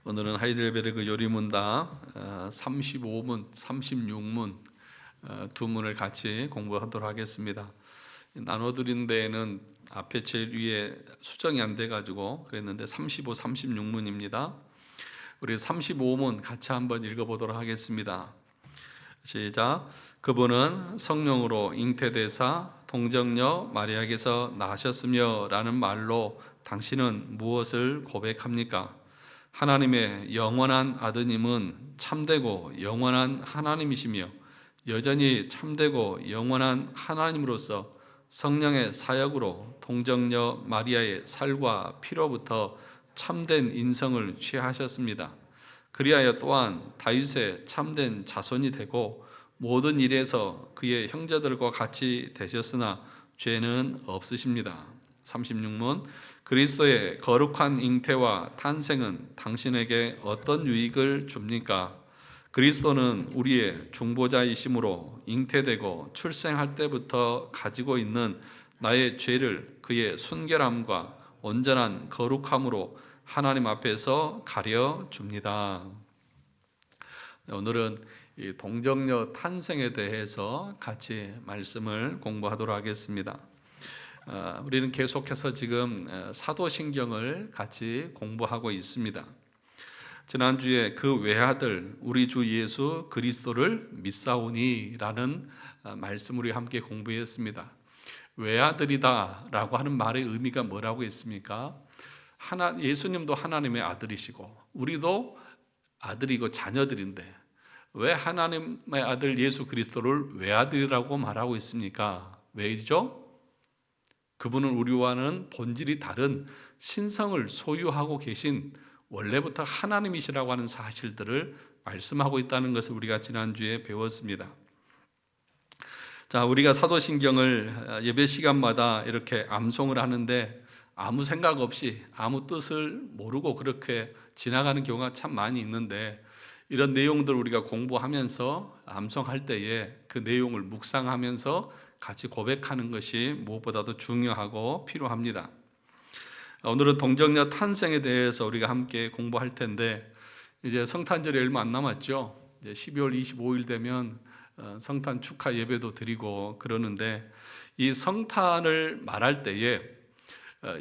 오늘은 하이델베르그 요리문답 35문, 36문 두 문을 같이 공부하도록 하겠습니다. 나눠드린 데에는 앞에 제일 위에 수정이 안 돼가지고 그랬는데 35, 36문입니다. 우리 35문 같이 한번 읽어보도록 하겠습니다. 시작. 그분은 성령으로 잉태되사 동정녀 마리아에게서 나셨으며 라는 말로 당신은 무엇을 고백합니까? 하나님의 영원한 아드님은 참되고 영원한 하나님이시며 여전히 참되고 영원한 하나님으로서 성령의 사역으로 동정녀 마리아의 살과 피로부터 참된 인성을 취하셨습니다. 그리하여 또한 다윗의 참된 자손이 되고 모든 일에서 그의 형제들과 같이 되셨으나 죄는 없으십니다. 36문. 그리스도의 거룩한 잉태와 탄생은 당신에게 어떤 유익을 줍니까? 그리스도는 우리의 중보자이심으로 잉태되고 출생할 때부터 가지고 있는 나의 죄를 그의 순결함과 온전한 거룩함으로 하나님 앞에서 가려 줍니다. 오늘은 이 동정녀 탄생에 대해서 같이 말씀을 공부하도록 하겠습니다. 우리는 계속해서 지금 사도신경을 같이 공부하고 있습니다. 지난주에 그 외아들 우리 주 예수 그리스도를 믿사오니라는 말씀을 우리 함께 공부했습니다. 외아들이다라고 하는 말의 의미가 뭐라고 했습니까? 예수님도 하나님의 아들이시고 우리도 아들이고 자녀들인데 왜 하나님의 아들 예수 그리스도를 외아들이라고 말하고 있습니까? 왜죠? 그분은 우리와는 본질이 다른 신성을 소유하고 계신 원래부터 하나님이시라고 하는 사실들을 말씀하고 있다는 것을 우리가 지난주에 배웠습니다. 자, 우리가 사도신경을 예배 시간마다 이렇게 암송을 하는데 아무 생각 없이 아무 뜻을 모르고 그렇게 지나가는 경우가 참 많이 있는데 이런 내용들 우리가 공부하면서 암송할 때에 그 내용을 묵상하면서 같이 고백하는 것이 무엇보다도 중요하고 필요합니다. 오늘은 동정녀 탄생에 대해서 우리가 함께 공부할 텐데 이제 성탄절이 얼마 안 남았죠. 이제 12월 25일 되면 성탄 축하 예배도 드리고 그러는데 이 성탄을 말할 때에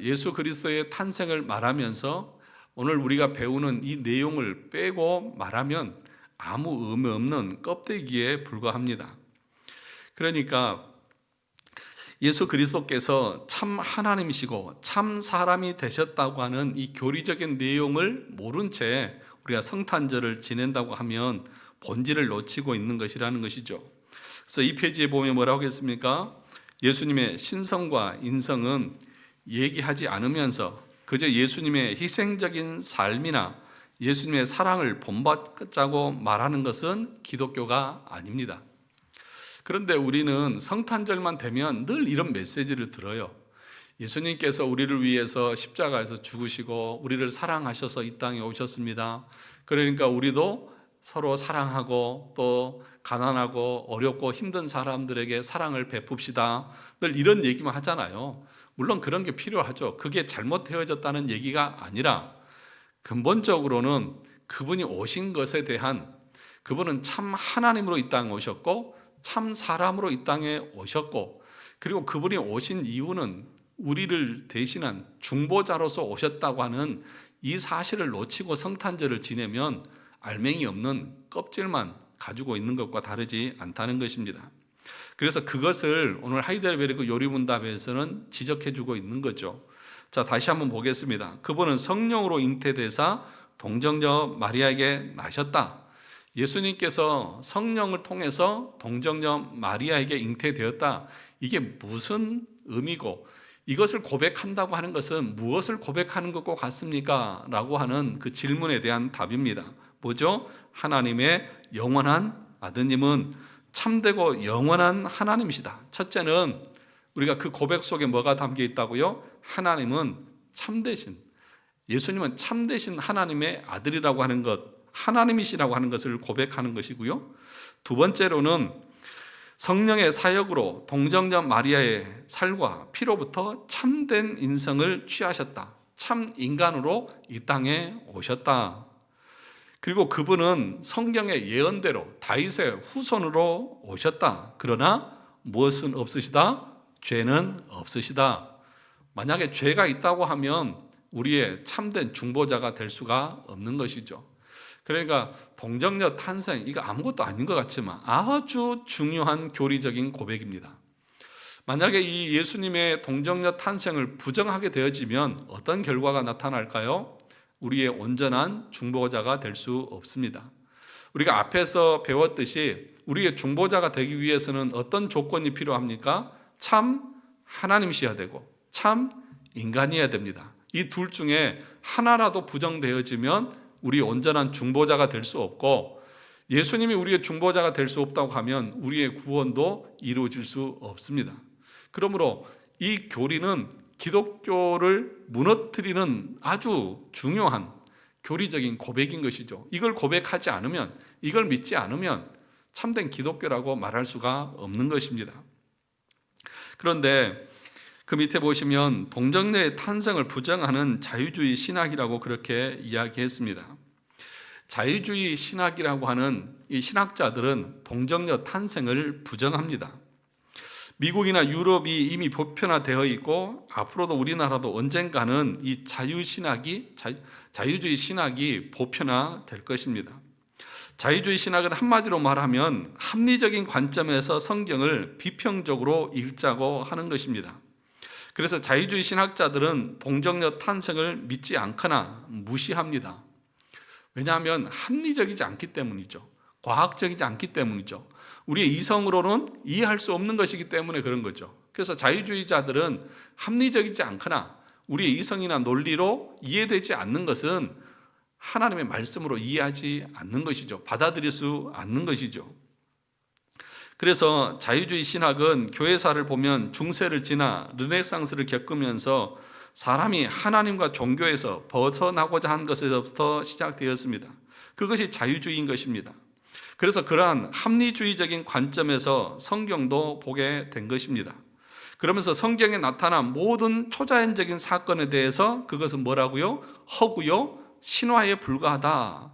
예수 그리스도의 탄생을 말하면서 오늘 우리가 배우는 이 내용을 빼고 말하면 아무 의미 없는 껍데기에 불과합니다. 그러니까 예수 그리스도께서 참 하나님이시고 참 사람이 되셨다고 하는 이 교리적인 내용을 모른 채 우리가 성탄절을 지낸다고 하면 본질을 놓치고 있는 것이라는 것이죠. 그래서 이 페이지에 보면 뭐라고 했습니까? 예수님의 신성과 인성은 얘기하지 않으면서 그저 예수님의 희생적인 삶이나 예수님의 사랑을 본받자고 말하는 것은 기독교가 아닙니다. 그런데 우리는 성탄절만 되면 늘 이런 메시지를 들어요. 예수님께서 우리를 위해서 십자가에서 죽으시고 우리를 사랑하셔서 이 땅에 오셨습니다. 그러니까 우리도 서로 사랑하고 또 가난하고 어렵고 힘든 사람들에게 사랑을 베풉시다. 늘 이런 얘기만 하잖아요. 물론 그런 게 필요하죠. 그게 잘못되어졌다는 얘기가 아니라 근본적으로는 그분이 오신 것에 대한 그분은 참 하나님으로 이 땅에 오셨고 참 사람으로 이 땅에 오셨고 그리고 그분이 오신 이유는 우리를 대신한 중보자로서 오셨다고 하는 이 사실을 놓치고 성탄절을 지내면 알맹이 없는 껍질만 가지고 있는 것과 다르지 않다는 것입니다. 그래서 그것을 오늘 하이델베르그 요리문답에서는 지적해주고 있는 거죠. 자, 다시 한번 보겠습니다. 그분은 성령으로 잉태되사 동정녀 마리아에게 나셨다. 예수님께서 성령을 통해서 동정녀 마리아에게 잉태되었다. 이게 무슨 의미고 이것을 고백한다고 하는 것은 무엇을 고백하는 것과 같습니까? 라고 하는 그 질문에 대한 답입니다. 뭐죠? 하나님의 영원한 아드님은 참되고 영원한 하나님이시다. 첫째는 우리가 그 고백 속에 뭐가 담겨 있다고요? 하나님은 참되신, 예수님은 참되신 하나님의 아들이라고 하는 것, 하나님이시라고 하는 것을 고백하는 것이고요. 두 번째로는 성령의 사역으로 동정녀 마리아의 살과 피로부터 참된 인성을 취하셨다. 참 인간으로 이 땅에 오셨다. 그리고 그분은 성경의 예언대로 다윗의 후손으로 오셨다. 그러나 무엇은 없으시다? 죄는 없으시다. 만약에 죄가 있다고 하면 우리의 참된 중보자가 될 수가 없는 것이죠. 그러니까 동정녀 탄생, 이거 아무것도 아닌 것 같지만 아주 중요한 교리적인 고백입니다. 만약에 이 예수님의 동정녀 탄생을 부정하게 되어지면 어떤 결과가 나타날까요? 우리의 온전한 중보자가 될 수 없습니다. 우리가 앞에서 배웠듯이 우리의 중보자가 되기 위해서는 어떤 조건이 필요합니까? 참 하나님이셔야 되고 참 인간이어야 됩니다. 이 둘 중에 하나라도 부정되어지면 우리 온전한 중보자가 될 수 없고, 예수님이 우리의 중보자가 될 수 없다고 하면 우리의 구원도 이루어질 수 없습니다. 그러므로 이 교리는 기독교를 무너뜨리는 아주 중요한 교리적인 고백인 것이죠. 이걸 고백하지 않으면, 이걸 믿지 않으면 참된 기독교라고 말할 수가 없는 것입니다. 그런데 그 밑에 보시면 동정녀의 탄생을 부정하는 자유주의 신학이라고 그렇게 이야기했습니다. 자유주의 신학이라고 하는 이 신학자들은 동정녀 탄생을 부정합니다. 미국이나 유럽이 이미 보편화되어 있고 앞으로도 우리나라도 언젠가는 이 자유주의 신학이 보편화될 것입니다. 자유주의 신학은 한마디로 말하면 합리적인 관점에서 성경을 비평적으로 읽자고 하는 것입니다. 그래서 자유주의 신학자들은 동정녀 탄생을 믿지 않거나 무시합니다. 왜냐하면 합리적이지 않기 때문이죠. 과학적이지 않기 때문이죠. 우리의 이성으로는 이해할 수 없는 것이기 때문에 그런 거죠. 그래서 자유주의자들은 합리적이지 않거나 우리의 이성이나 논리로 이해되지 않는 것은 하나님의 말씀으로 이해하지 않는 것이죠. 받아들일 수 않는 것이죠. 그래서 자유주의 신학은 교회사를 보면 중세를 지나 르네상스를 겪으면서 사람이 하나님과 종교에서 벗어나고자 한 것에서부터 시작되었습니다. 그것이 자유주의인 것입니다. 그래서 그러한 합리주의적인 관점에서 성경도 보게 된 것입니다. 그러면서 성경에 나타난 모든 초자연적인 사건에 대해서 그것은 뭐라고요? 허구요, 신화에 불과하다.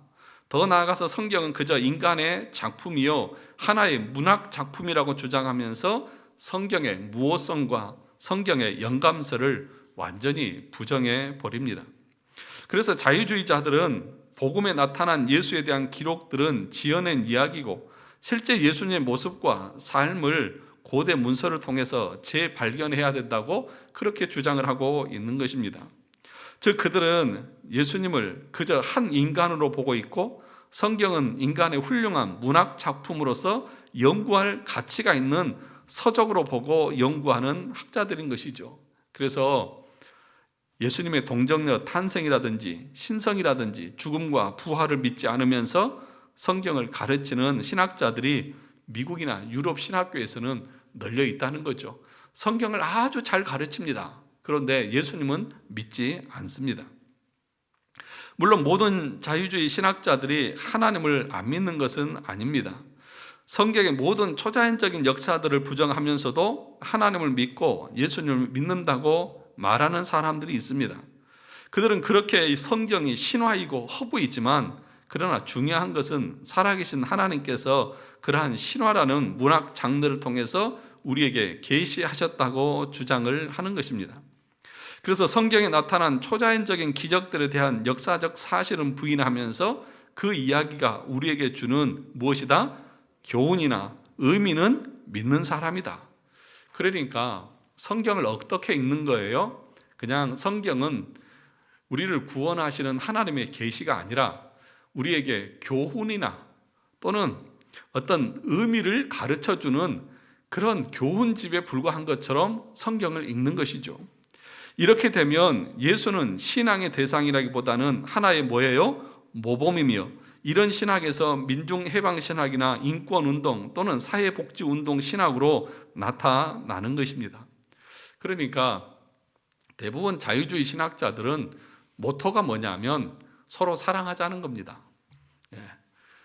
더 나아가서 성경은 그저 인간의 작품이요, 하나의 문학 작품이라고 주장하면서 성경의 무호성과 성경의 영감설을 완전히 부정해 버립니다. 그래서 자유주의자들은 복음에 나타난 예수에 대한 기록들은 지어낸 이야기고 실제 예수님의 모습과 삶을 고대 문서를 통해서 재발견해야 된다고 그렇게 주장을 하고 있는 것입니다. 즉 그들은 예수님을 그저 한 인간으로 보고 있고 성경은 인간의 훌륭한 문학 작품으로서 연구할 가치가 있는 서적으로 보고 연구하는 학자들인 것이죠. 그래서 예수님의 동정녀 탄생이라든지 신성이라든지 죽음과 부활을 믿지 않으면서 성경을 가르치는 신학자들이 미국이나 유럽 신학교에서는 널려 있다는 거죠. 성경을 아주 잘 가르칩니다. 그런데 예수님은 믿지 않습니다. 물론 모든 자유주의 신학자들이 하나님을 안 믿는 것은 아닙니다. 성경의 모든 초자연적인 역사들을 부정하면서도 하나님을 믿고 예수님을 믿는다고 말하는 사람들이 있습니다. 그들은 그렇게 성경이 신화이고 허구이지만 그러나 중요한 것은 살아계신 하나님께서 그러한 신화라는 문학 장르를 통해서 우리에게 계시하셨다고 주장을 하는 것입니다. 그래서 성경에 나타난 초자연적인 기적들에 대한 역사적 사실은 부인하면서 그 이야기가 우리에게 주는 무엇이다? 교훈이나 의미는 믿는 사람이다. 그러니까 성경을 어떻게 읽는 거예요? 그냥 성경은 우리를 구원하시는 하나님의 계시가 아니라 우리에게 교훈이나 또는 어떤 의미를 가르쳐주는 그런 교훈집에 불과한 것처럼 성경을 읽는 것이죠. 이렇게 되면 예수는 신앙의 대상이라기보다는 하나의 뭐예요? 모범이며 이런 신학에서 민중해방신학이나 인권운동 또는 사회복지운동 신학으로 나타나는 것입니다. 그러니까 대부분 자유주의 신학자들은 모토가 뭐냐면 서로 사랑하자는 겁니다.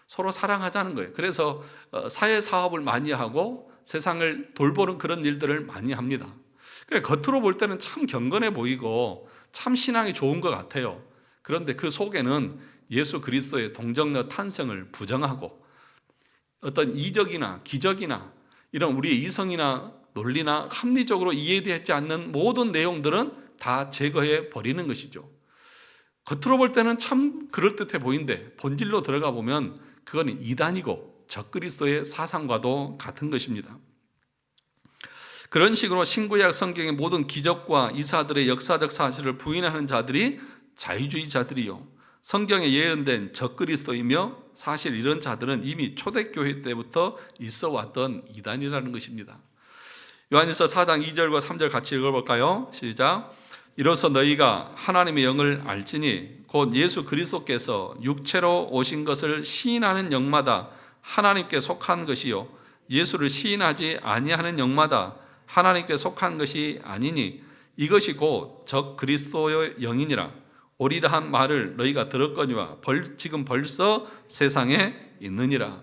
서로 사랑하자는 거예요. 그래서 사회사업을 많이 하고 세상을 돌보는 그런 일들을 많이 합니다. 겉으로 볼 때는 참 경건해 보이고 참 신앙이 좋은 것 같아요. 그런데 그 속에는 예수 그리스도의 동정녀 탄생을 부정하고 어떤 이적이나 기적이나 이런 우리의 이성이나 논리나 합리적으로 이해되지 않는 모든 내용들은 다 제거해 버리는 것이죠. 겉으로 볼 때는 참 그럴듯해 보이는데 본질로 들어가 보면 그건 이단이고 적그리스도의 사상과도 같은 것입니다. 그런 식으로 신구약 성경의 모든 기적과 이사들의 역사적 사실을 부인하는 자들이 자유주의자들이요, 성경에 예언된 적그리스도이며, 사실 이런 자들은 이미 초대교회 때부터 있어 왔던 이단이라는 것입니다. 요한일서 4장 2절과 3절 같이 읽어볼까요? 시작. 이로써 너희가 하나님의 영을 알지니 곧 예수 그리스도께서 육체로 오신 것을 시인하는 영마다 하나님께 속한 것이요 예수를 시인하지 아니하는 영마다 하나님께 속한 것이 아니니 이것이 곧 적 그리스도의 영이니라. 오리라 한 말을 너희가 들었거니와 지금 벌써 세상에 있느니라.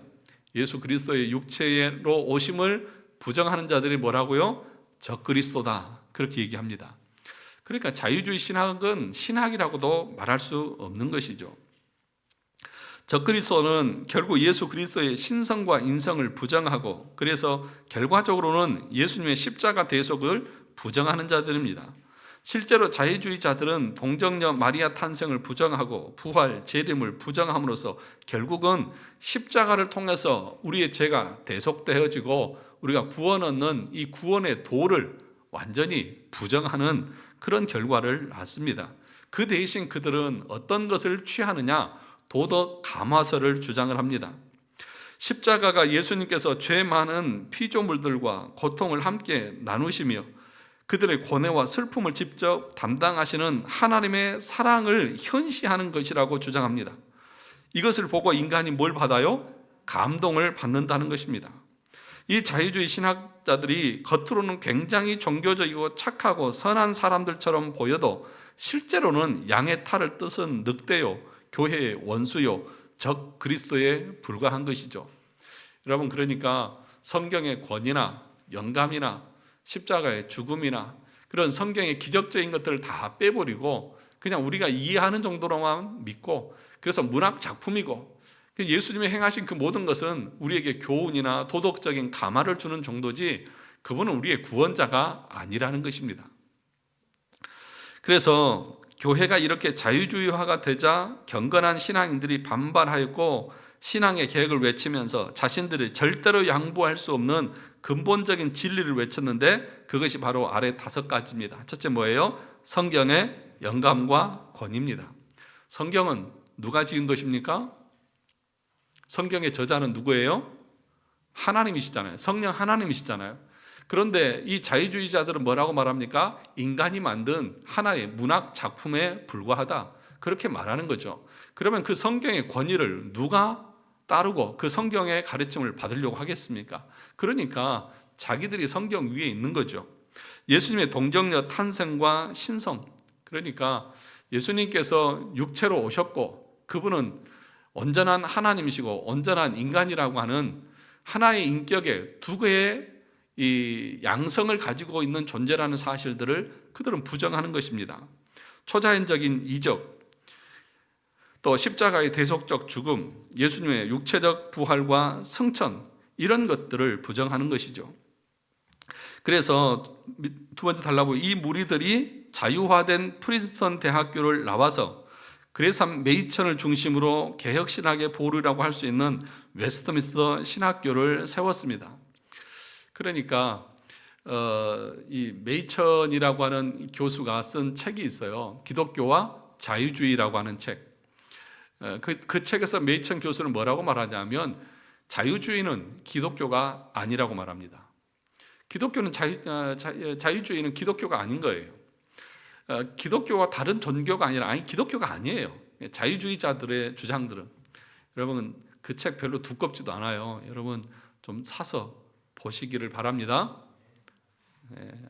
예수 그리스도의 육체로 오심을 부정하는 자들이 뭐라고요? 적 그리스도다, 그렇게 얘기합니다. 그러니까 자유주의 신학은 신학이라고도 말할 수 없는 것이죠. 적그리스도는 결국 예수 그리스도의 신성과 인성을 부정하고, 그래서 결과적으로는 예수님의 십자가 대속을 부정하는 자들입니다. 실제로 자유주의자들은 동정녀 마리아 탄생을 부정하고 부활, 재림을 부정함으로써 결국은 십자가를 통해서 우리의 죄가 대속되어지고 우리가 구원 얻는 이 구원의 도를 완전히 부정하는 그런 결과를 낳습니다. 그 대신 그들은 어떤 것을 취하느냐? 도덕 감화설을 주장을 합니다. 십자가가 예수님께서 죄 많은 피조물들과 고통을 함께 나누시며 그들의 고뇌와 슬픔을 직접 담당하시는 하나님의 사랑을 현시하는 것이라고 주장합니다. 이것을 보고 인간이 뭘 받아요? 감동을 받는다는 것입니다. 이 자유주의 신학자들이 겉으로는 굉장히 종교적이고 착하고 선한 사람들처럼 보여도 실제로는 양의 탈을 뜻은 늑대요, 교회의 원수요, 적 그리스도에 불과한 것이죠. 여러분, 그러니까 성경의 권위나 영감이나 십자가의 죽음이나 그런 성경의 기적적인 것들을 다 빼버리고 그냥 우리가 이해하는 정도로만 믿고, 그래서 문학 작품이고 예수님이 행하신 그 모든 것은 우리에게 교훈이나 도덕적인 감화를 주는 정도지 그분은 우리의 구원자가 아니라는 것입니다. 그래서 교회가 이렇게 자유주의화가 되자 경건한 신앙인들이 반발하였고 신앙의 개혁을 외치면서 자신들이 절대로 양보할 수 없는 근본적인 진리를 외쳤는데 그것이 바로 아래 5가지입니다. 첫째 뭐예요? 성경의 영감과 권위입니다. 성경은 누가 지은 것입니까? 성경의 저자는 누구예요? 하나님이시잖아요. 성령 하나님이시잖아요. 그런데 이 자유주의자들은 뭐라고 말합니까? 인간이 만든 하나의 문학 작품에 불과하다, 그렇게 말하는 거죠. 그러면 그 성경의 권위를 누가 따르고 그 성경의 가르침을 받으려고 하겠습니까? 그러니까 자기들이 성경 위에 있는 거죠. 예수님의 동정녀 탄생과 신성, 그러니까 예수님께서 육체로 오셨고 그분은 온전한 하나님이시고 온전한 인간이라고 하는 하나의 인격의 두 개의 이 양성을 가지고 있는 존재라는 사실들을 그들은 부정하는 것입니다. 초자연적인 이적, 또 십자가의 대속적 죽음, 예수님의 육체적 부활과 승천, 이런 것들을 부정하는 것이죠. 그래서 두 번째 달라고, 이 무리들이 자유화된 프린스턴 대학교를 나와서 그레삼 메이천을 중심으로 개혁신학의 보루라고 할 수 있는 웨스트민스터 신학교를 세웠습니다. 그러니까 이 메이천이라고 하는 교수가 쓴 책이 있어요. 기독교와 자유주의라고 하는 책. 그 책에서 메이천 교수는 뭐라고 말하냐면 자유주의는 기독교가 아니라고 말합니다. 기독교는 자유주의는 기독교가 아닌 거예요. 기독교와 다른 종교가 아니라, 아니 기독교가 아니에요. 자유주의자들의 주장들은. 여러분, 그 책 별로 두껍지도 않아요. 여러분 좀 사서 보시기를 바랍니다.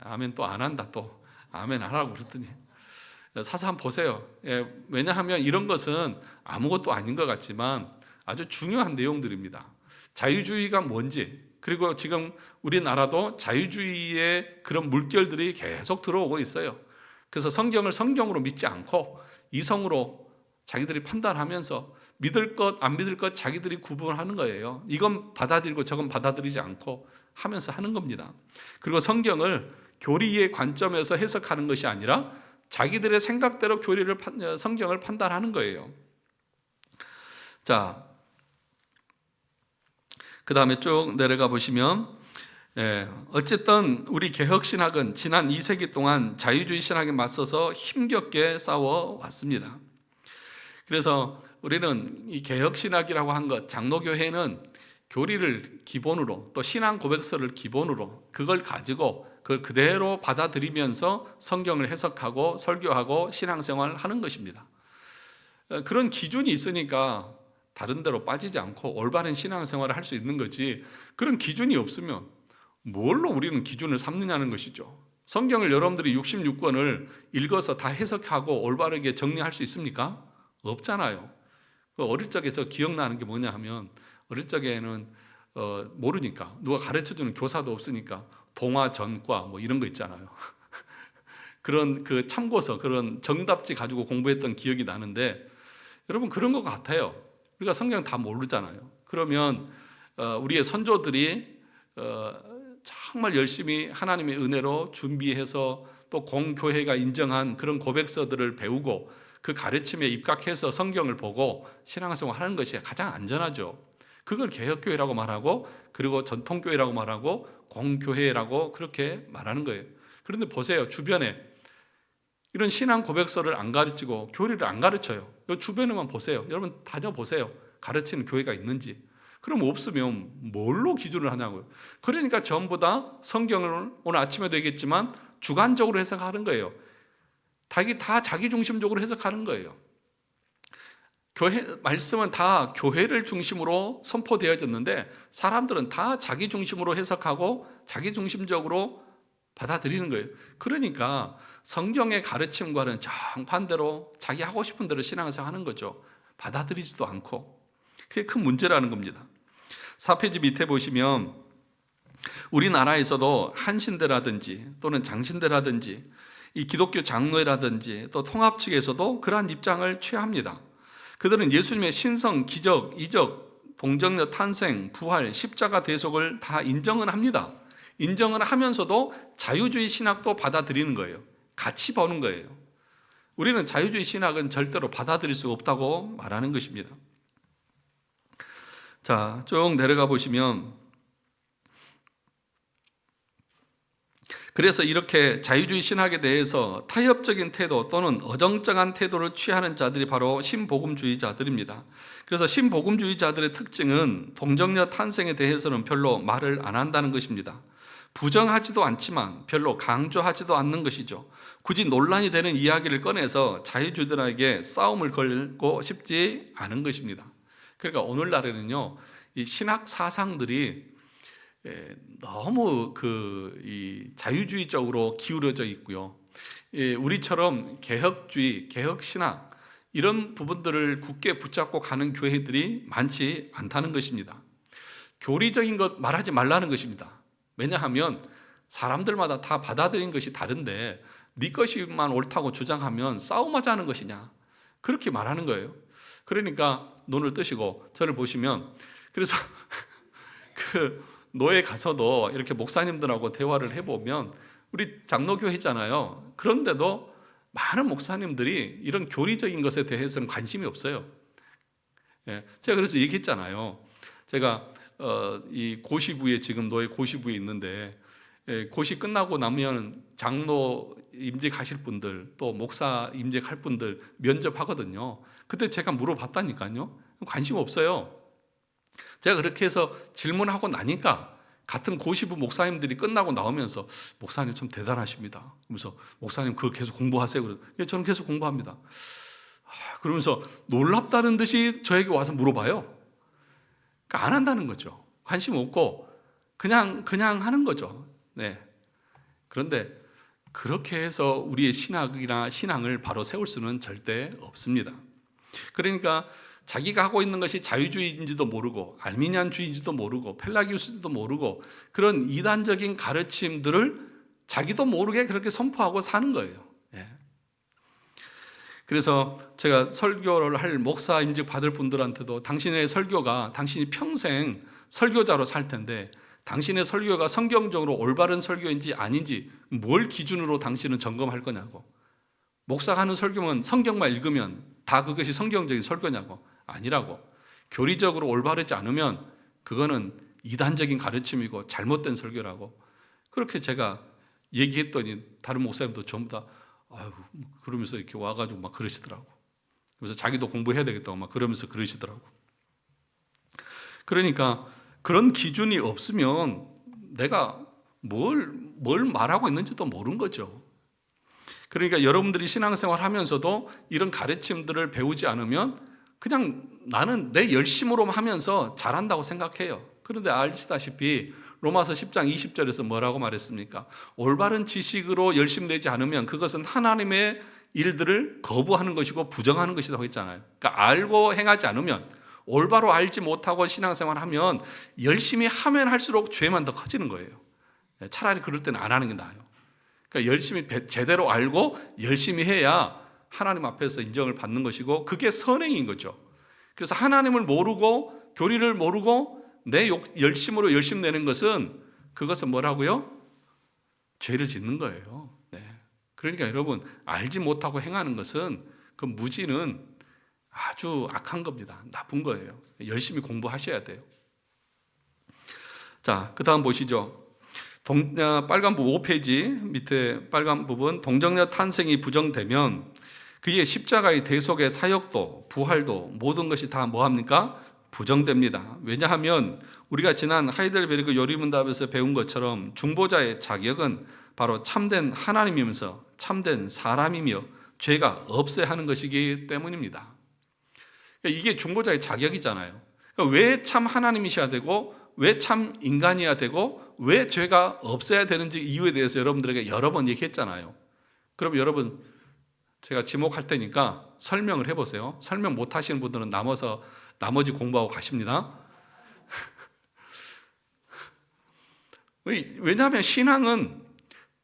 아멘 또 안 한다, 또 아멘 하라고 그랬더니 사서 한번 보세요. 왜냐하면 이런 것은 아무것도 아닌 것 같지만 아주 중요한 내용들입니다. 자유주의가 뭔지, 그리고 지금 우리나라도 자유주의의 그런 물결들이 계속 들어오고 있어요. 그래서 성경을 성경으로 믿지 않고 이성으로 자기들이 판단하면서 믿을 것, 안 믿을 것 자기들이 구분하는 거예요. 이건 받아들이고 저건 받아들이지 않고 하면서 하는 겁니다. 그리고 성경을 교리의 관점에서 해석하는 것이 아니라 자기들의 생각대로 성경을 판단하는 거예요. 자, 그 다음에 쭉 내려가 보시면 어쨌든 우리 개혁신학은 지난 2세기 동안 자유주의 신학에 맞서서 힘겹게 싸워왔습니다. 그래서 우리는 이 개혁신학이라고 한 것, 장로교회는 교리를 기본으로 또 신앙 고백서를 기본으로 그걸 가지고 그걸 그대로 받아들이면서 성경을 해석하고 설교하고 신앙생활을 하는 것입니다. 그런 기준이 있으니까 다른 데로 빠지지 않고 올바른 신앙생활을 할 수 있는 거지, 그런 기준이 없으면 뭘로 우리는 기준을 삼느냐는 것이죠. 성경을 여러분들이 66권을 읽어서 다 해석하고 올바르게 정리할 수 있습니까? 없잖아요. 어릴 적에 저 기억나는 게 뭐냐 하면, 어릴 적에는 모르니까, 누가 가르쳐주는 교사도 없으니까 동화 전과 뭐 이런 거 있잖아요. 그런 그 참고서, 그런 정답지 가지고 공부했던 기억이 나는데, 여러분 그런 것 같아요. 우리가 성경 다 모르잖아요. 그러면 우리의 선조들이 정말 열심히 하나님의 은혜로 준비해서 또 공교회가 인정한 그런 고백서들을 배우고 그 가르침에 입각해서 성경을 보고 신앙생활 하는 것이 가장 안전하죠. 그걸 개혁교회라고 말하고, 그리고 전통교회라고 말하고, 공교회라고 그렇게 말하는 거예요. 그런데 보세요. 주변에 이런 신앙 고백서를 안 가르치고 교리를 안 가르쳐요. 이 주변에만 보세요. 여러분 다녀보세요. 가르치는 교회가 있는지. 그럼 없으면 뭘로 기준을 하냐고요. 그러니까 전부 다 성경을 오늘 아침에도 얘기했지만 주관적으로 해석하는 거예요. 다 자기 중심적으로 해석하는 거예요. 말씀은 다 교회를 중심으로 선포되어졌는데 사람들은 다 자기 중심으로 해석하고 자기 중심적으로 받아들이는 거예요. 그러니까 성경의 가르침과는 정반대로 자기 하고 싶은 대로 신앙생활 하는 거죠. 받아들이지도 않고. 그게 큰 문제라는 겁니다. 4페이지 밑에 보시면 우리나라에서도 한신대라든지 또는 장신대라든지 이 기독교 장로회라든지 또 통합 측에서도 그러한 입장을 취합니다. 그들은 예수님의 신성, 기적, 이적, 동정녀 탄생, 부활, 십자가 대속을 다 인정은 합니다. 인정을 하면서도 자유주의 신학도 받아들이는 거예요. 같이 보는 거예요. 우리는 자유주의 신학은 절대로 받아들일 수 없다고 말하는 것입니다. 자, 쭉 내려가 보시면, 그래서 이렇게 자유주의 신학에 대해서 타협적인 태도 또는 어정쩡한 태도를 취하는 자들이 바로 신복음주의자들입니다. 그래서 신복음주의자들의 특징은 동정녀 탄생에 대해서는 별로 말을 안 한다는 것입니다. 부정하지도 않지만 별로 강조하지도 않는 것이죠. 굳이 논란이 되는 이야기를 꺼내서 자유주의들에게 싸움을 걸고 싶지 않은 것입니다. 그러니까 오늘날에는요, 이 신학 사상들이 너무 이 자유주의적으로 기울어져 있고요. 우리처럼 개혁주의, 개혁신학 이런 부분들을 굳게 붙잡고 가는 교회들이 많지 않다는 것입니다. 교리적인 것 말하지 말라는 것입니다. 왜냐하면 사람들마다 다 받아들인 것이 다른데 네 것이만 옳다고 주장하면 싸움하자는 것이냐, 그렇게 말하는 거예요. 그러니까 눈을 뜨시고 저를 보시면, 그래서 그 노예 가서도 이렇게 목사님들하고 대화를 해보면 우리 장로교회잖아요. 그런데도 많은 목사님들이 이런 교리적인 것에 대해서는 관심이 없어요. 제가 그래서 얘기했잖아요. 제가 이 고시부에, 지금 노예 고시부에 있는데 고시 끝나고 나면 장로 임직하실 분들 또 목사 임직할 분들 면접하거든요. 그때 제가 물어봤다니까요. 관심 없어요. 제가 그렇게 해서 질문하고 나니까 같은 고시부 목사님들이 끝나고 나오면서 목사님 참 대단하십니다. 그러면서 목사님 그거 계속 공부하세요. 예, 저는 계속 공부합니다. 그러면서 놀랍다는 듯이 저에게 와서 물어봐요. 그러니까 안 한다는 거죠. 관심 없고 그냥 하는 거죠. 네. 그런데 그렇게 해서 우리의 신학이나 신앙을 바로 세울 수는 절대 없습니다. 그러니까 자기가 하고 있는 것이 자유주의인지도 모르고 알미니안주의인지도 모르고 펠라기우스인지도 모르고 그런 이단적인 가르침들을 자기도 모르게 그렇게 선포하고 사는 거예요. 예. 그래서 제가 설교를 할 목사 임직 받을 분들한테도 당신의 설교가 당신이 평생 설교자로 살 텐데 당신의 설교가 성경적으로 올바른 설교인지 아닌지 뭘 기준으로 당신은 점검할 거냐고. 목사가 하는 설교면 성경만 읽으면 다 그것이 성경적인 설교냐고. 아니라고. 교리적으로 올바르지 않으면 그거는 이단적인 가르침이고 잘못된 설교라고. 그렇게 제가 얘기했더니 다른 목사님도 전부 다 아유, 그러면서 이렇게 와가지고 막 그러시더라고. 그래서 자기도 공부해야 되겠다고 막 그러면서 그러시더라고. 그러니까 그런 기준이 없으면 내가 뭘 말하고 있는지도 모르는 거죠. 그러니까 여러분들이 신앙생활 하면서도 이런 가르침들을 배우지 않으면 그냥 나는 내 열심으로 하면서 잘한다고 생각해요. 그런데 아시다시피 로마서 10장 20절에서 뭐라고 말했습니까? 올바른 지식으로 열심내지 않으면 그것은 하나님의 일들을 거부하는 것이고 부정하는 것이라고 했잖아요. 그러니까 알고 행하지 않으면, 올바로 알지 못하고 신앙생활 하면 열심히 하면 할수록 죄만 더 커지는 거예요. 차라리 그럴 때는 안 하는 게 나아요. 그러니까 열심히 제대로 알고 열심히 해야 하나님 앞에서 인정을 받는 것이고 그게 선행인 거죠. 그래서 하나님을 모르고 교리를 모르고 내 열심으로 열심 내는 것은 그것은 뭐라고요? 죄를 짓는 거예요. 네. 그러니까 여러분 알지 못하고 행하는 것은 그 무지는 아주 악한 겁니다. 나쁜 거예요. 열심히 공부하셔야 돼요. 자, 그 다음 보시죠. 빨간 부분 5페이지 밑에 빨간 부분, 동정녀 탄생이 부정되면 그의 십자가의 대속의 사역도 부활도 모든 것이 다 뭐합니까? 부정됩니다. 왜냐하면 우리가 지난 하이델베르그 요리문답에서 배운 것처럼 중보자의 자격은 바로 참된 하나님이면서 참된 사람이며 죄가 없어야 하는 것이기 때문입니다. 이게 중보자의 자격이잖아요. 왜 참 하나님이셔야 되고 왜 참 인간이어야 되고 왜 죄가 없어야 되는지 이유에 대해서 여러분들에게 여러 번 얘기했잖아요. 그럼 여러분 제가 지목할 테니까 설명을 해보세요. 설명 못 하시는 분들은 나머지 공부하고 가십니다. 왜냐하면 신앙은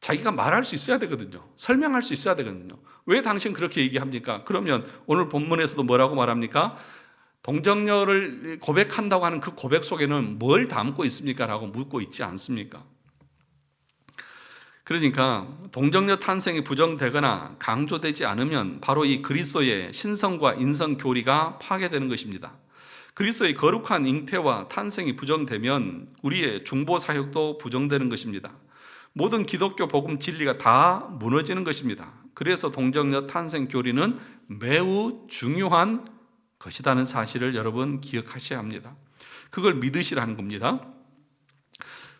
자기가 말할 수 있어야 되거든요. 설명할 수 있어야 되거든요. 왜 당신 그렇게 얘기합니까? 그러면 오늘 본문에서도 뭐라고 말합니까? 동정녀를 고백한다고 하는 그 고백 속에는 뭘 담고 있습니까? 라고 묻고 있지 않습니까? 그러니까 동정녀 탄생이 부정되거나 강조되지 않으면 바로 이 그리스도의 신성과 인성 교리가 파괴되는 것입니다. 그리스도의 거룩한 잉태와 탄생이 부정되면 우리의 중보 사역도 부정되는 것입니다. 모든 기독교 복음 진리가 다 무너지는 것입니다. 그래서 동정녀 탄생 교리는 매우 중요한 것이라는 사실을 여러분 기억하셔야 합니다. 그걸 믿으시라는 겁니다.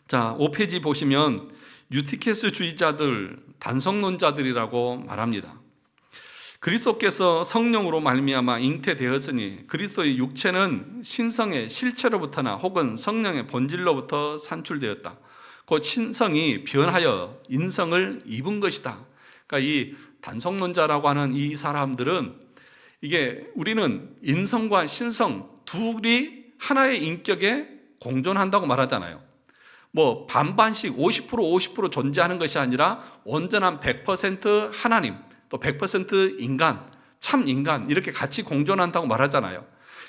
자, 5페이지 보시면 유티케스주의자들, 단성론자들이라고 말합니다. 그리스도께서 성령으로 말미암아 잉태되었으니 그리스도의 육체는 신성의 실체로부터나 혹은 성령의 본질로부터 산출되었다. 그 신성이 변하여 인성을 입은 것이다. 그러니까 이 단성론자라고 하는 이 사람들은 이게 우리는 인성과 신성 둘이 하나의 인격에 공존한다고 말하잖아요. 뭐 반반씩 50% 존재하는 것이 아니라 온전한 100% 하나님 또 100% 인간, 참 인간 이렇게 같이 공존한다고 말하잖아요.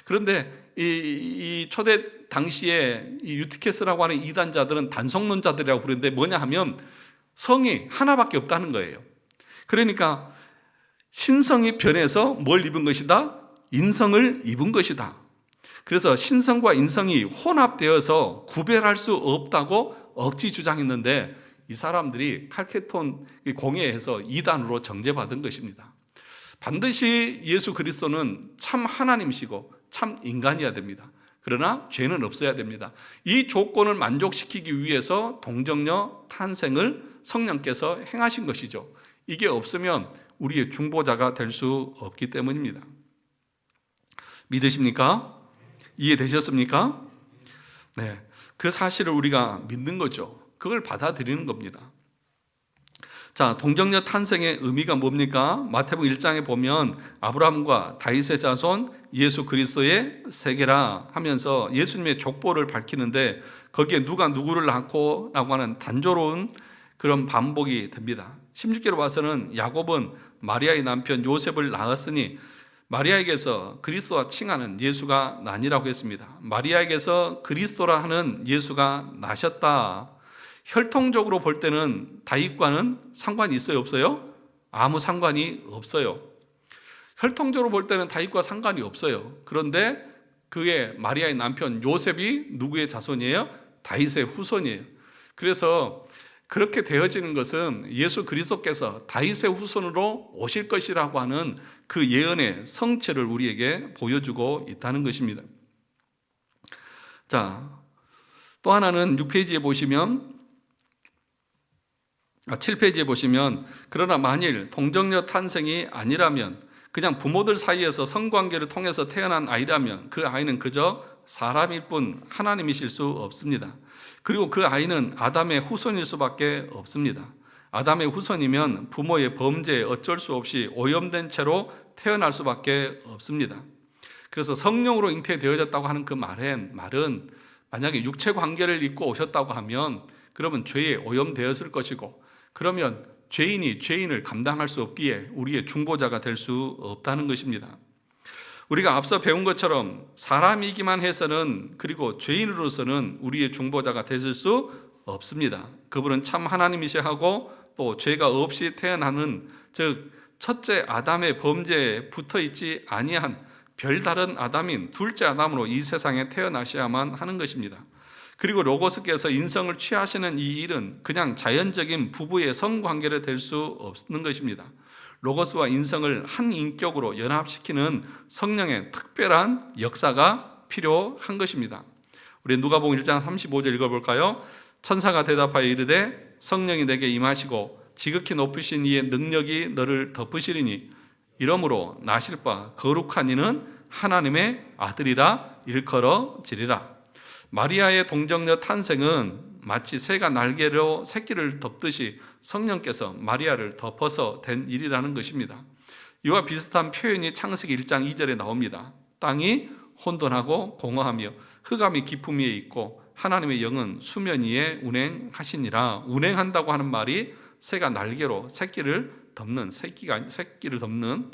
그런데 이 초대 당시에 이 유티케스라고 하는 이단자들은 단성론자들이라고 부르는데 뭐냐 하면 성이 하나밖에 없다는 거예요. 그러니까 신성이 변해서 뭘 입은 것이다? 인성을 입은 것이다. 그래서 신성과 인성이 혼합되어서 구별할 수 없다고 억지 주장했는데 이 사람들이 칼케톤 공회에서 이단으로 정죄받은 것입니다. 반드시 예수 그리스도는 참 하나님이시고 참 인간이어야 됩니다. 그러나 죄는 없어야 됩니다. 이 조건을 만족시키기 위해서 동정녀 탄생을 성령께서 행하신 것이죠. 이게 없으면 우리의 중보자가 될 수 없기 때문입니다. 믿으십니까? 이해되셨습니까? 네, 그 사실을 우리가 믿는 거죠. 그걸 받아들이는 겁니다. 자, 동정녀 탄생의 의미가 뭡니까? 마태복음 1장에 보면 아브라함과 다윗의 자손 예수 그리스도의 세계라 하면서 예수님의 족보를 밝히는데 거기에 누가 누구를 낳고 라고 하는 단조로운 그런 반복이 됩니다. 16절로 봐서는 야곱은 마리아의 남편 요셉을 낳았으니 마리아에게서 그리스도와 칭하는 예수가 나니라고 했습니다. 마리아에게서 그리스도라 하는 예수가 나셨다. 혈통적으로 볼 때는 다윗과는 상관이 있어요, 없어요? 아무 상관이 없어요. 혈통적으로 볼 때는 다윗과 상관이 없어요. 그런데 그의 마리아의 남편 요셉이 누구의 자손이에요? 다윗의 후손이에요. 그래서 그렇게 되어지는 것은 예수 그리스도께서 다윗의 후손으로 오실 것이라고 하는 그 예언의 성취를 우리에게 보여주고 있다는 것입니다. 자, 또 하나는 6페이지에 보시면 7페이지에 보시면 그러나 만일 동정녀 탄생이 아니라면 그냥 부모들 사이에서 성관계를 통해서 태어난 아이라면 그 아이는 그저 사람일 뿐 하나님이실 수 없습니다. 그리고 그 아이는 아담의 후손일 수밖에 없습니다. 아담의 후손이면 부모의 범죄에 어쩔 수 없이 오염된 채로 태어날 수밖에 없습니다. 그래서 성령으로 잉태되어졌다고 하는 그 말은 만약에 육체 관계를 잇고 오셨다고 하면 그러면 죄에 오염되었을 것이고 그러면 죄인이 죄인을 감당할 수 없기에 우리의 중보자가 될 수 없다는 것입니다. 우리가 앞서 배운 것처럼 사람이기만 해서는 그리고 죄인으로서는 우리의 중보자가 되실 수 없습니다. 그분은 참 하나님이셔 하고 또 죄가 없이 태어나는 즉 첫째 아담의 범죄에 붙어있지 아니한 별다른 아담인 둘째 아담으로 이 세상에 태어나셔야만 하는 것입니다. 그리고 로고스께서 인성을 취하시는 이 일은 그냥 자연적인 부부의 성관계를 될 수 없는 것입니다. 로고스와 인성을 한 인격으로 연합시키는 성령의 특별한 역사가 필요한 것입니다. 우리 누가복음 1장 35절 읽어볼까요? 천사가 대답하여 이르되 성령이 내게 임하시고 지극히 높으신 이의 능력이 너를 덮으시리니 이러므로 나실 바 거룩한 이는 하나님의 아들이라 일컬어지리라. 마리아의 동정녀 탄생은 마치 새가 날개로 새끼를 덮듯이 성령께서 마리아를 덮어서 된 일이라는 것입니다. 이와 비슷한 표현이 창세기 1장 2절에 나옵니다. 땅이 혼돈하고 공허하며 흑암이 깊음 위에 있고 하나님의 영은 수면 위에 운행하시니라. 운행한다고 하는 말이 새가 날개로 새끼를 덮는 새끼를 덮는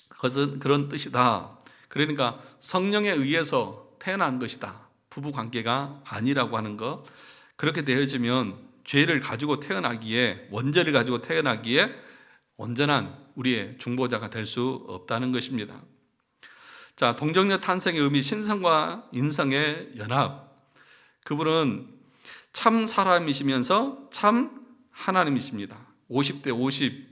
것은 그런 뜻이다. 그러니까 성령에 의해서 태어난 것이다. 부부 관계가 아니라고 하는 것. 그렇게 되어지면 죄를 가지고 태어나기에 원죄를 가지고 태어나기에 온전한 우리의 중보자가 될 수 없다는 것입니다. 자, 동정녀 탄생의 의미 신성과 인성의 연합. 그분은 참 사람이시면서 참 하나님이십니다. 50대 50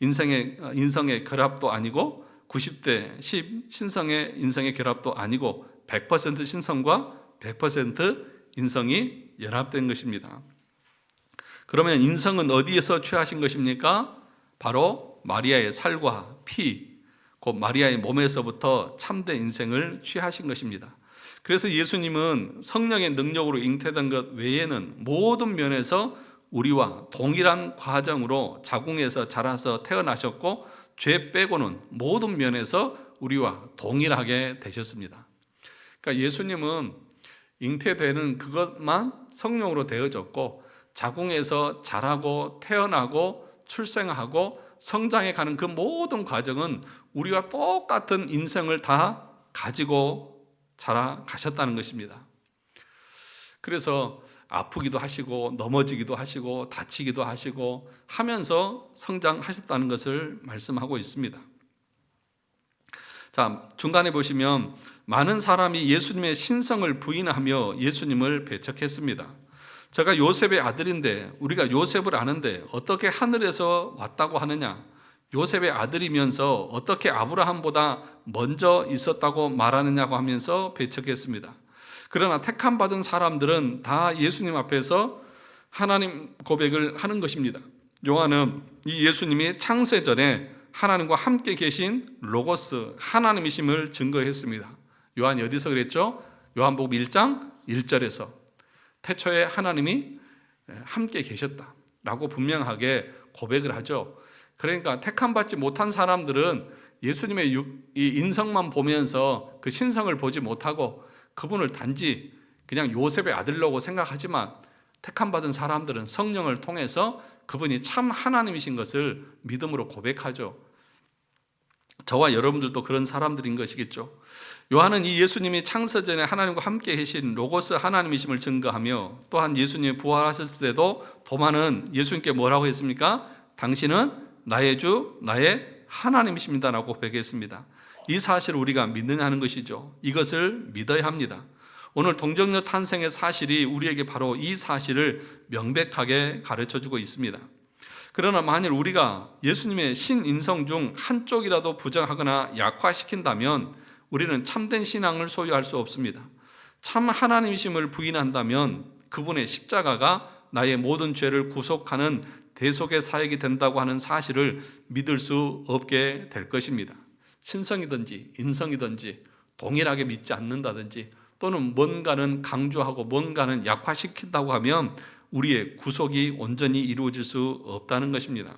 인성의 결합도 아니고 90대 10 신성의 인성의 결합도 아니고 100% 신성과 100% 인성이 연합된 것입니다. 그러면 인성은 어디에서 취하신 것입니까? 바로 마리아의 살과 피, 곧 마리아의 몸에서부터 참된 인생을 취하신 것입니다. 그래서 예수님은 성령의 능력으로 잉태된 것 외에는 모든 면에서 우리와 동일한 과정으로 자궁에서 자라서 태어나셨고 죄 빼고는 모든 면에서 우리와 동일하게 되셨습니다. 그러니까 예수님은 잉태되는 그것만 성령으로 되어졌고 자궁에서 자라고 태어나고 출생하고 성장해 가는 그 모든 과정은 우리와 똑같은 인생을 다 가지고 자라가셨다는 것입니다. 그래서 아프기도 하시고 넘어지기도 하시고 다치기도 하시고 하면서 성장하셨다는 것을 말씀하고 있습니다. 자, 중간에 보시면 많은 사람이 예수님의 신성을 부인하며 예수님을 배척했습니다. 제가 요셉의 아들인데 우리가 요셉을 아는데 어떻게 하늘에서 왔다고 하느냐? 요셉의 아들이면서 어떻게 아브라함보다 먼저 있었다고 말하느냐고 하면서 배척했습니다. 그러나 택함 받은 사람들은 다 예수님 앞에서 하나님 고백을 하는 것입니다. 요한은 이 예수님이 창세 전에 하나님과 함께 계신 로고스 하나님이심을 증거했습니다. 요한이 어디서 그랬죠? 요한복음 1장 1절에서 태초에 하나님이 함께 계셨다라고 분명하게 고백을 하죠. 그러니까 택함 받지 못한 사람들은 예수님의 이 인성만 보면서 그 신성을 보지 못하고 그분을 단지 그냥 요셉의 아들로고 생각하지만 택함 받은 사람들은 성령을 통해서 그분이 참 하나님이신 것을 믿음으로 고백하죠. 저와 여러분들도 그런 사람들인 것이겠죠. 요한은 이 예수님이 창세전에 하나님과 함께 계신 로고스 하나님이심을 증거하며, 또한 예수님이 부활하셨을 때도 도마는 예수님께 뭐라고 했습니까? 당신은 나의 주, 나의 하나님이십니다라고 고백했습니다. 이 사실을 우리가 믿느냐 하는 것이죠. 이것을 믿어야 합니다. 오늘 동정녀 탄생의 사실이 우리에게 바로 이 사실을 명백하게 가르쳐주고 있습니다. 그러나 만일 우리가 예수님의 신인성 중 한쪽이라도 부정하거나 약화시킨다면 우리는 참된 신앙을 소유할 수 없습니다. 참 하나님이심을 부인한다면 그분의 십자가가 나의 모든 죄를 구속하는 대속의 사역이 된다고 하는 사실을 믿을 수 없게 될 것입니다. 신성이든지 인성이든지 동일하게 믿지 않는다든지 또는 뭔가는 강조하고 뭔가는 약화시킨다고 하면 우리의 구속이 온전히 이루어질 수 없다는 것입니다.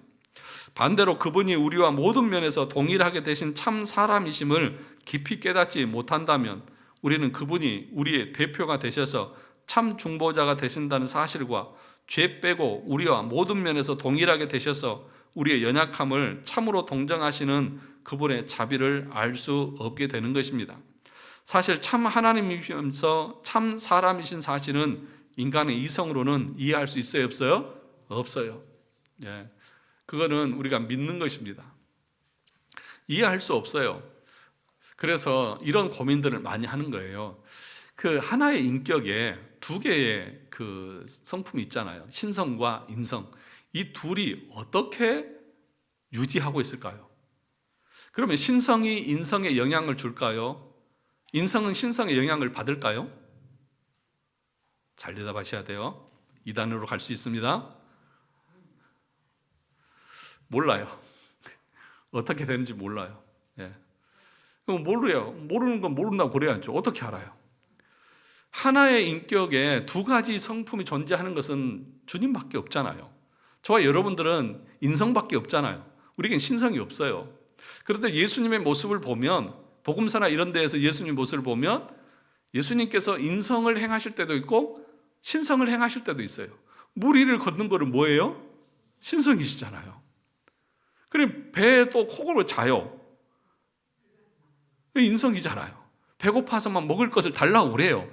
반대로 그분이 우리와 모든 면에서 동일하게 되신 참 사람이심을 깊이 깨닫지 못한다면 우리는 그분이 우리의 대표가 되셔서 참 중보자가 되신다는 사실과 죄 빼고 우리와 모든 면에서 동일하게 되셔서 우리의 연약함을 참으로 동정하시는 그분의 자비를 알 수 없게 되는 것입니다. 사실 참 하나님이시면서 참 사람이신 사실은 인간의 이성으로는 이해할 수 있어요? 없어요? 없어요. 예. 그거는 우리가 믿는 것입니다. 이해할 수 없어요. 그래서 이런 고민들을 많이 하는 거예요. 그 하나의 인격에 두 개의 그 성품이 있잖아요. 신성과 인성. 이 둘이 어떻게 유지하고 있을까요? 그러면 신성이 인성에 영향을 줄까요? 인성은 신성에 영향을 받을까요? 잘 대답하셔야 돼요. 2단으로 갈 수 있습니다. 몰라요. 어떻게 되는지 몰라요. 예. 그럼 모르요. 모르는 건 모른다고 그래야죠. 어떻게 알아요? 하나의 인격에 두 가지 성품이 존재하는 것은 주님밖에 없잖아요. 저와 여러분들은 인성밖에 없잖아요. 우리에겐 신성이 없어요. 그런데 예수님의 모습을 보면, 복음서나 이런 데에서 예수님 모습을 보면 예수님께서 인성을 행하실 때도 있고 신성을 행하실 때도 있어요. 물 위를 걷는 거는 뭐예요? 신성이시잖아요. 그럼 배에 또 코골고 자요. 인성이잖아요. 배고파서만 먹을 것을 달라고 그래요.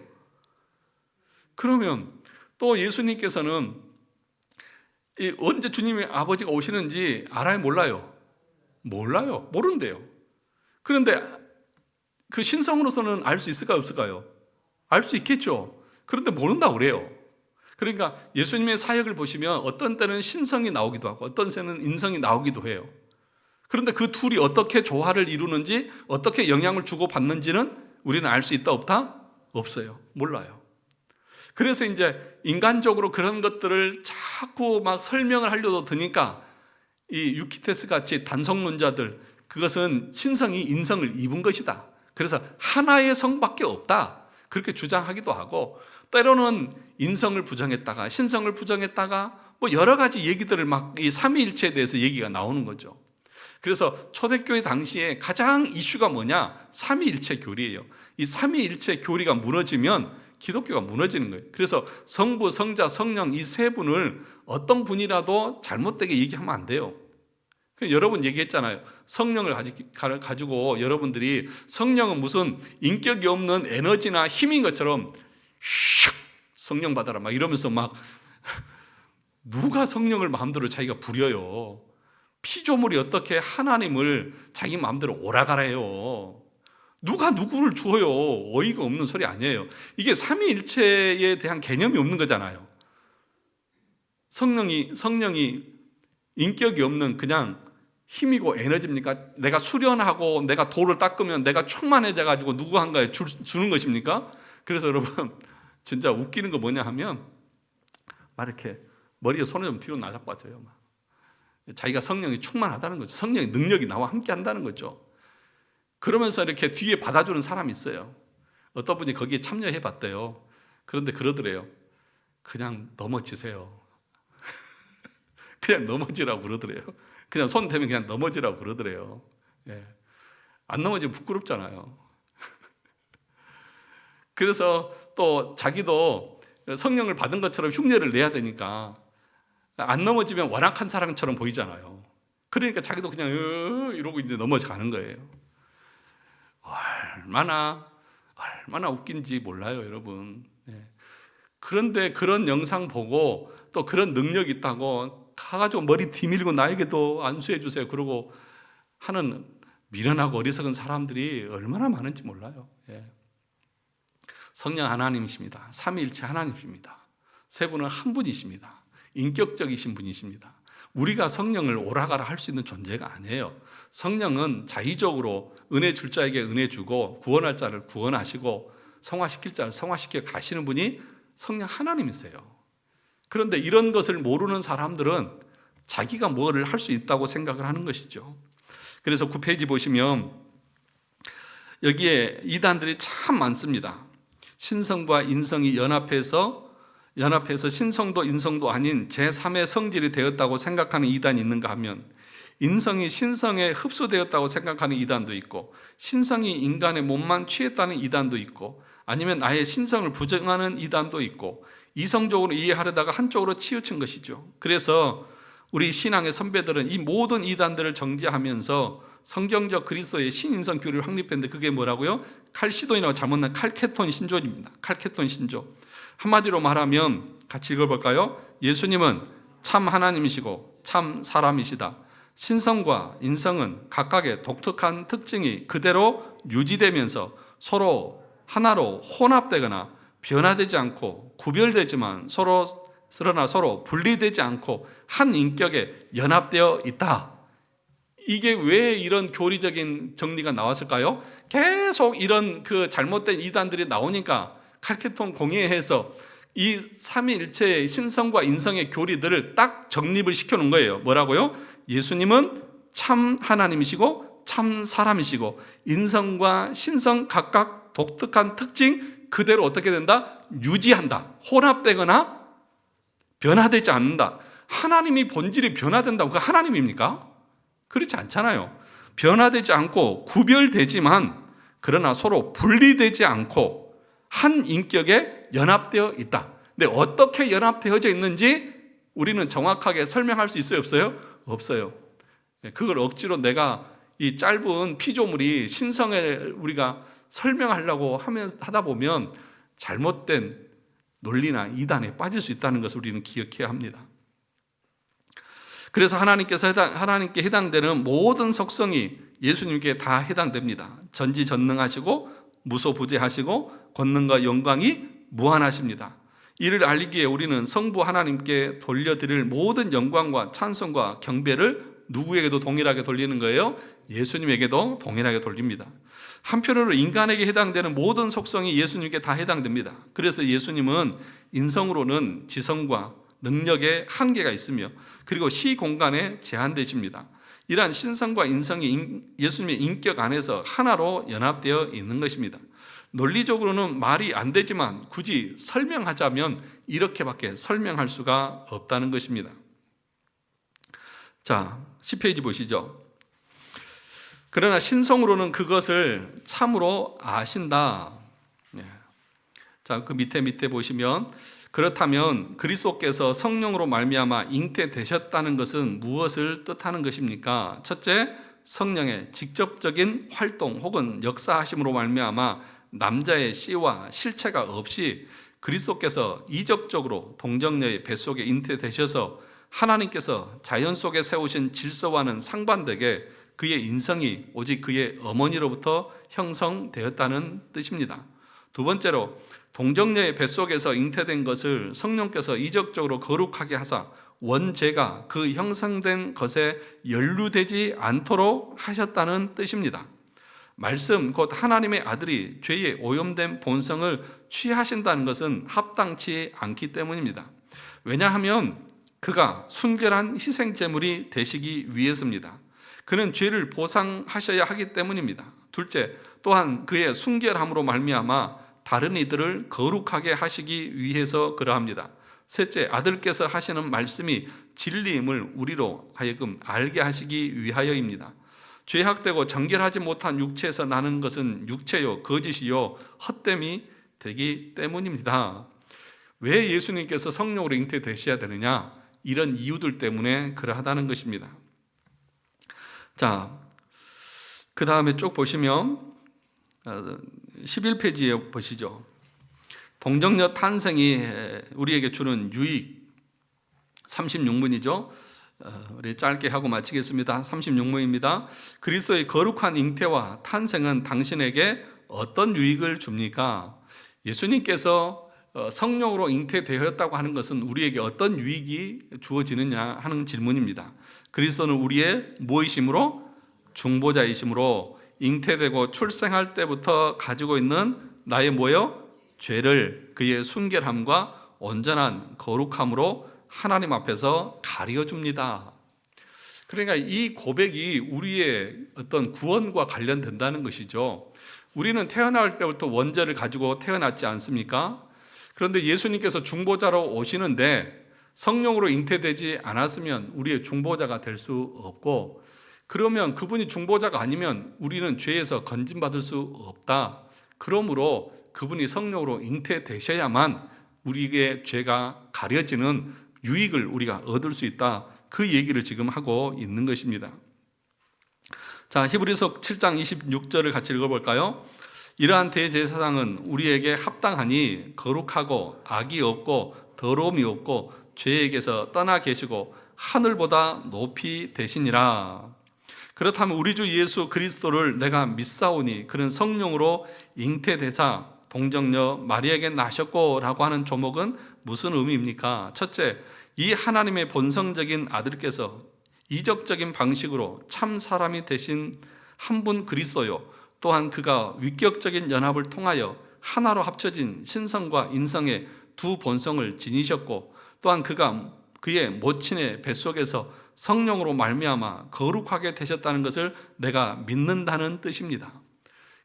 그러면 또 예수님께서는 언제 주님의 아버지가 오시는지 알아요? 몰라요? 몰라요. 모른대요. 그런데 그 신성으로서는 알 수 있을까요? 없을까요? 알 수 있겠죠. 그런데 모른다고 그래요. 그러니까 예수님의 사역을 보시면 어떤 때는 신성이 나오기도 하고 어떤 때는 인성이 나오기도 해요. 그런데 그 둘이 어떻게 조화를 이루는지, 어떻게 영향을 주고받는지는 우리는 알 수 있다 없다? 없어요. 몰라요. 그래서 이제 인간적으로 그런 것들을 자꾸 막 설명을 하려고 드니까 이 유키테스 같이 단성론자들, 그것은 신성이 인성을 입은 것이다. 그래서 하나의 성밖에 없다. 그렇게 주장하기도 하고, 때로는 인성을 부정했다가 신성을 부정했다가 뭐 여러 가지 얘기들을 막 이 삼위일체에 대해서 얘기가 나오는 거죠. 그래서 초대교회 당시에 가장 이슈가 뭐냐? 삼위일체 교리예요. 이 삼위일체 교리가 무너지면 기독교가 무너지는 거예요. 그래서 성부, 성자, 성령 이 세 분을 어떤 분이라도 잘못되게 얘기하면 안 돼요. 여러분 얘기했잖아요. 성령을 가지고 여러분들이 성령은 무슨 인격이 없는 에너지나 힘인 것처럼 슉 성령 받아라 막 이러면서 막 누가 성령을 마음대로 자기가 부려요. 피조물이 어떻게 하나님을 자기 마음대로 오라가래요. 누가 누구를 줘요. 어이가 없는 소리 아니에요. 이게 삼위일체에 대한 개념이 없는 거잖아요. 성령이 인격이 없는 그냥 힘이고 에너지입니까? 내가 수련하고 내가 돌을 닦으면 내가 충만해져 가지고 누구한가에 주는 것입니까? 그래서 여러분 진짜 웃기는 거 뭐냐 하면 막 이렇게 머리에 손을 좀 뒤로 나자빠져요. 자기가 성령이 충만하다는 거죠. 성령의 능력이 나와 함께 한다는 거죠. 그러면서 이렇게 뒤에 받아주는 사람이 있어요. 어떤 분이 거기에 참여해 봤대요. 그런데 그러더래요. 그냥 넘어지세요. 그냥 넘어지라고 그러더래요. 그냥 손 대면 그냥 넘어지라고 그러더래요. 예. 안 넘어지면 부끄럽잖아요. 그래서 또 자기도 성령을 받은 것처럼 흉내를 내야 되니까 안 넘어지면 완악한 사람처럼 보이잖아요. 그러니까 자기도 그냥 이러고 이제 넘어가는 거예요. 얼마나 웃긴지 몰라요, 여러분. 네. 그런데 그런 영상 보고 또 그런 능력이 있다고 가가지고 머리 뒤밀고 나에게도 안수해 주세요 그러고 하는 미련하고 어리석은 사람들이 얼마나 많은지 몰라요. 예. 성령 하나님이십니다. 삼위일체 하나님이십니다. 세 분은 한 분이십니다. 인격적이신 분이십니다. 우리가 성령을 오라가라 할 수 있는 존재가 아니에요. 성령은 자의적으로 은혜 줄 자에게 은혜 주고 구원할 자를 구원하시고 성화시킬 자를 성화시켜 가시는 분이 성령 하나님이세요. 그런데 이런 것을 모르는 사람들은 자기가 뭐를 할 수 있다고 생각을 하는 것이죠. 그래서 9페이지 보시면 여기에 이단들이 참 많습니다. 신성과 인성이 연합해서 신성도 인성도 아닌 제3의 성질이 되었다고 생각하는 이단이 있는가 하면 인성이 신성에 흡수되었다고 생각하는 이단도 있고 신성이 인간의 몸만 취했다는 이단도 있고 아니면 아예 신성을 부정하는 이단도 있고 이성적으로 이해하려다가 한쪽으로 치우친 것이죠. 그래서 우리 신앙의 선배들은 이 모든 이단들을 정지하면서 성경적 그리스도의 신인성 교리를 확립했는데 그게 뭐라고요? 칼시돈이라고 잘못난 칼케톤 신조입니다. 칼케톤 신조. 한마디로 말하면 같이 읽어볼까요? 예수님은 참 하나님이시고 참 사람이시다. 신성과 인성은 각각의 독특한 특징이 그대로 유지되면서 서로 하나로 혼합되거나 변화되지 않고 구별되지만 그러나 서로 분리되지 않고 한 인격에 연합되어 있다. 이게 왜 이런 교리적인 정리가 나왔을까요? 계속 이런 그 잘못된 이단들이 나오니까 칼케톤 공예해서 이 삼위일체의 신성과 인성의 교리들을 딱 정립을 시켜놓은 거예요. 뭐라고요? 예수님은 참 하나님이시고 참 사람이시고 인성과 신성 각각 독특한 특징 그대로 어떻게 된다? 유지한다. 혼합되거나 변화되지 않는다. 하나님이 본질이 변화된다고 그 하나님입니까? 그렇지 않잖아요. 변화되지 않고 구별되지만 그러나 서로 분리되지 않고 한 인격에 연합되어 있다. 근데 어떻게 연합되어져 있는지 우리는 정확하게 설명할 수 있어요? 없어요? 없어요. 그걸 억지로 내가 이 짧은 피조물이 신성에 우리가 설명하려고 하다 보면 잘못된 논리나 이단에 빠질 수 있다는 것을 우리는 기억해야 합니다. 그래서 하나님께 해당되는 모든 속성이 예수님께 다 해당됩니다. 전지전능하시고 무소부재하시고 권능과 영광이 무한하십니다. 이를 알기에 우리는 성부 하나님께 돌려드릴 모든 영광과 찬송과 경배를 누구에게도 동일하게 돌리는 거예요? 예수님에게도 동일하게 돌립니다. 한편으로 인간에게 해당되는 모든 속성이 예수님께 다 해당됩니다. 그래서 예수님은 인성으로는 지성과 능력에 한계가 있으며 그리고 시공간에 제한되십니다. 이러한 신성과 인성이 예수님의 인격 안에서 하나로 연합되어 있는 것입니다. 논리적으로는 말이 안 되지만 굳이 설명하자면 이렇게밖에 설명할 수가 없다는 것입니다. 자, 10페이지 보시죠. 그러나 신성으로는 그것을 참으로 아신다. 자, 그 밑에 보시면 그렇다면 그리스도께서 성령으로 말미암아 잉태되셨다는 것은 무엇을 뜻하는 것입니까? 첫째, 성령의 직접적인 활동 혹은 역사하심으로 말미암아 남자의 씨와 실체가 없이 그리스도께서 이적적으로 동정녀의 뱃속에 잉태되셔서 하나님께서 자연 속에 세우신 질서와는 상반되게 그의 인성이 오직 그의 어머니로부터 형성되었다는 뜻입니다. 두 번째로 동정녀의 뱃속에서 잉태된 것을 성령께서 이적적으로 거룩하게 하사 원죄가 그 형성된 것에 연루되지 않도록 하셨다는 뜻입니다. 말씀 곧 하나님의 아들이 죄의 오염된 본성을 취하신다는 것은 합당치 않기 때문입니다. 왜냐하면 그가 순결한 희생제물이 되시기 위해서입니다. 그는 죄를 보상하셔야 하기 때문입니다. 둘째, 또한 그의 순결함으로 말미암아 다른 이들을 거룩하게 하시기 위해서 그러합니다. 셋째, 아들께서 하시는 말씀이 진리임을 우리로 하여금 알게 하시기 위하여입니다. 죄악되고 정결하지 못한 육체에서 나는 것은 육체요 거짓이요 헛됨이 되기 때문입니다. 왜 예수님께서 성령으로 잉태되셔야 되느냐? 이런 이유들 때문에 그러하다는 것입니다. 자, 그 다음에 쭉 보시면 11페이지에 보시죠. 동정녀 탄생이 우리에게 주는 유익 36문이죠. 우리 짧게 하고 마치겠습니다. 36문입니다. 그리스도의 거룩한 잉태와 탄생은 당신에게 어떤 유익을 줍니까? 예수님께서 성령으로 잉태되었다고 하는 것은 우리에게 어떤 유익이 주어지느냐 하는 질문입니다. 그리스도는 우리의 무엇이심으로? 중보자이심으로 잉태되고 출생할 때부터 가지고 있는 나의 뭐요? 죄를 그의 순결함과 온전한 거룩함으로 하나님 앞에서 가려줍니다. 그러니까 이 고백이 우리의 어떤 구원과 관련된다는 것이죠. 우리는 태어날 때부터 원죄를 가지고 태어났지 않습니까? 그런데 예수님께서 중보자로 오시는데 성령으로 잉태되지 않았으면 우리의 중보자가 될 수 없고, 그러면 그분이 중보자가 아니면 우리는 죄에서 건진받을 수 없다. 그러므로 그분이 성령으로 잉태되셔야만 우리에게 죄가 가려지는 유익을 우리가 얻을 수 있다. 그 얘기를 지금 하고 있는 것입니다. 자, 히브리서 7장 26절을 같이 읽어볼까요? 이러한 대제사장은 우리에게 합당하니 거룩하고 악이 없고 더러움이 없고 죄에게서 떠나 계시고 하늘보다 높이 되시니라. 그렇다면 우리 주 예수 그리스도를 내가 믿사오니 그는 성령으로 잉태되사 동정녀 마리아에게 나셨고 라고 하는 조목은 무슨 의미입니까? 첫째, 이 하나님의 본성적인 아들께서 이적적인 방식으로 참 사람이 되신 한 분 그리스도요, 또한 그가 위격적인 연합을 통하여 하나로 합쳐진 신성과 인성의 두 본성을 지니셨고, 또한 그가 그의 모친의 뱃속에서 성령으로 말미암아 거룩하게 되셨다는 것을 내가 믿는다는 뜻입니다.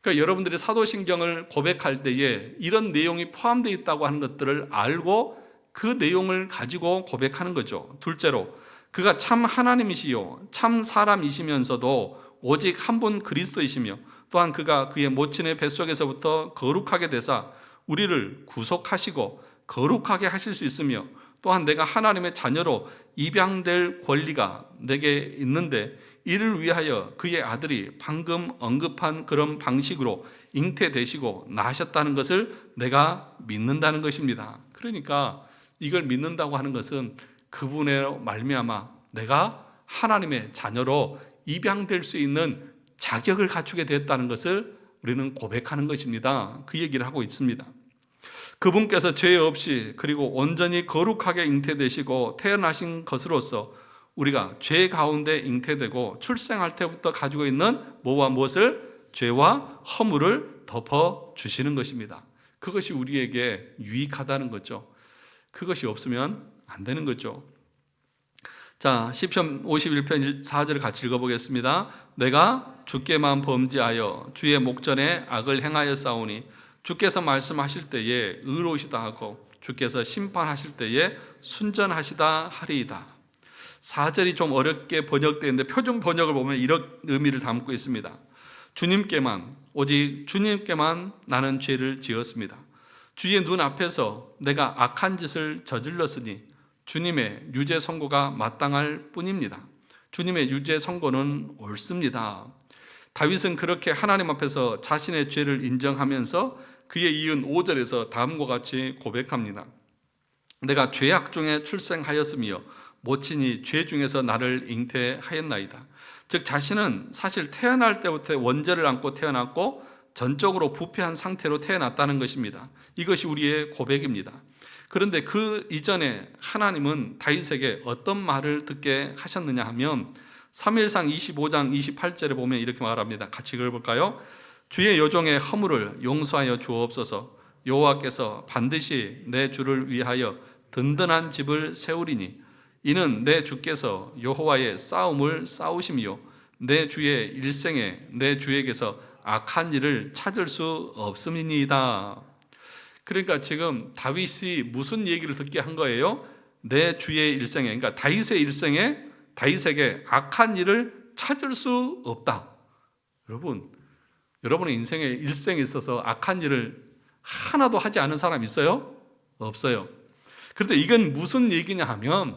그러니까 여러분들이 사도신경을 고백할 때에 이런 내용이 포함되어 있다고 하는 것들을 알고 그 내용을 가지고 고백하는 거죠. 둘째로, 그가 참 하나님이시요 참 사람이시면서도 오직 한 분 그리스도이시며, 또한 그가 그의 모친의 뱃속에서부터 거룩하게 되사 우리를 구속하시고 거룩하게 하실 수 있으며, 또한 내가 하나님의 자녀로 입양될 권리가 내게 있는데 이를 위하여 그의 아들이 방금 언급한 그런 방식으로 잉태되시고 나셨다는 것을 내가 믿는다는 것입니다. 그러니까 이걸 믿는다고 하는 것은 그분의 말미암아 내가 하나님의 자녀로 입양될 수 있는 자격을 갖추게 되었다는 것을 우리는 고백하는 것입니다. 그 얘기를 하고 있습니다. 그분께서 죄 없이 그리고 온전히 거룩하게 잉태되시고 태어나신 것으로서 우리가 죄 가운데 잉태되고 출생할 때부터 가지고 있는 뭐와 무엇을? 죄와 허물을 덮어주시는 것입니다. 그것이 우리에게 유익하다는 거죠. 그것이 없으면 안 되는 거죠. 자, 시편 51편 4절을 같이 읽어보겠습니다. 내가 주께만 범죄하여 주의 목전에 악을 행하여 싸우니 주께서 말씀하실 때에 의로우시다 하고 주께서 심판하실 때에 순전하시다 하리이다. 4절이 좀 어렵게 번역되어 있는데 표준 번역을 보면 이런 의미를 담고 있습니다. 주님께만, 오직 주님께만 나는 죄를 지었습니다. 주의 눈 앞에서 내가 악한 짓을 저질렀으니 주님의 유죄 선고가 마땅할 뿐입니다. 주님의 유죄 선고는 옳습니다. 다윗은 그렇게 하나님 앞에서 자신의 죄를 인정하면서 그에 이은 5절에서 다음과 같이 고백합니다. 내가 죄악 중에 출생하였으며 모친이 죄 중에서 나를 잉태하였나이다. 즉 자신은 사실 태어날 때부터 원죄를 안고 태어났고 전적으로 부패한 상태로 태어났다는 것입니다. 이것이 우리의 고백입니다. 그런데 그 이전에 하나님은 다윗에게 어떤 말을 듣게 하셨느냐 하면 3일상 25장 28절에 보면 이렇게 말합니다. 같이 읽어볼까요? 주의 여종의 허물을 용서하여 주옵소서. 여호와께서 반드시 내 주를 위하여 든든한 집을 세우리니 이는 내 주께서 여호와의 싸움을 싸우시며 내 주의 일생에 내 주에게서 악한 일을 찾을 수 없음이니이다. 그러니까 지금 다윗이 무슨 얘기를 듣게 한 거예요? 내 주의 일생에, 그러니까 다윗의 일생에 다윗에게 악한 일을 찾을 수 없다. 여러분의 인생에 일생에 있어서 악한 일을 하나도 하지 않은 사람 있어요? 없어요. 그런데 이건 무슨 얘기냐 하면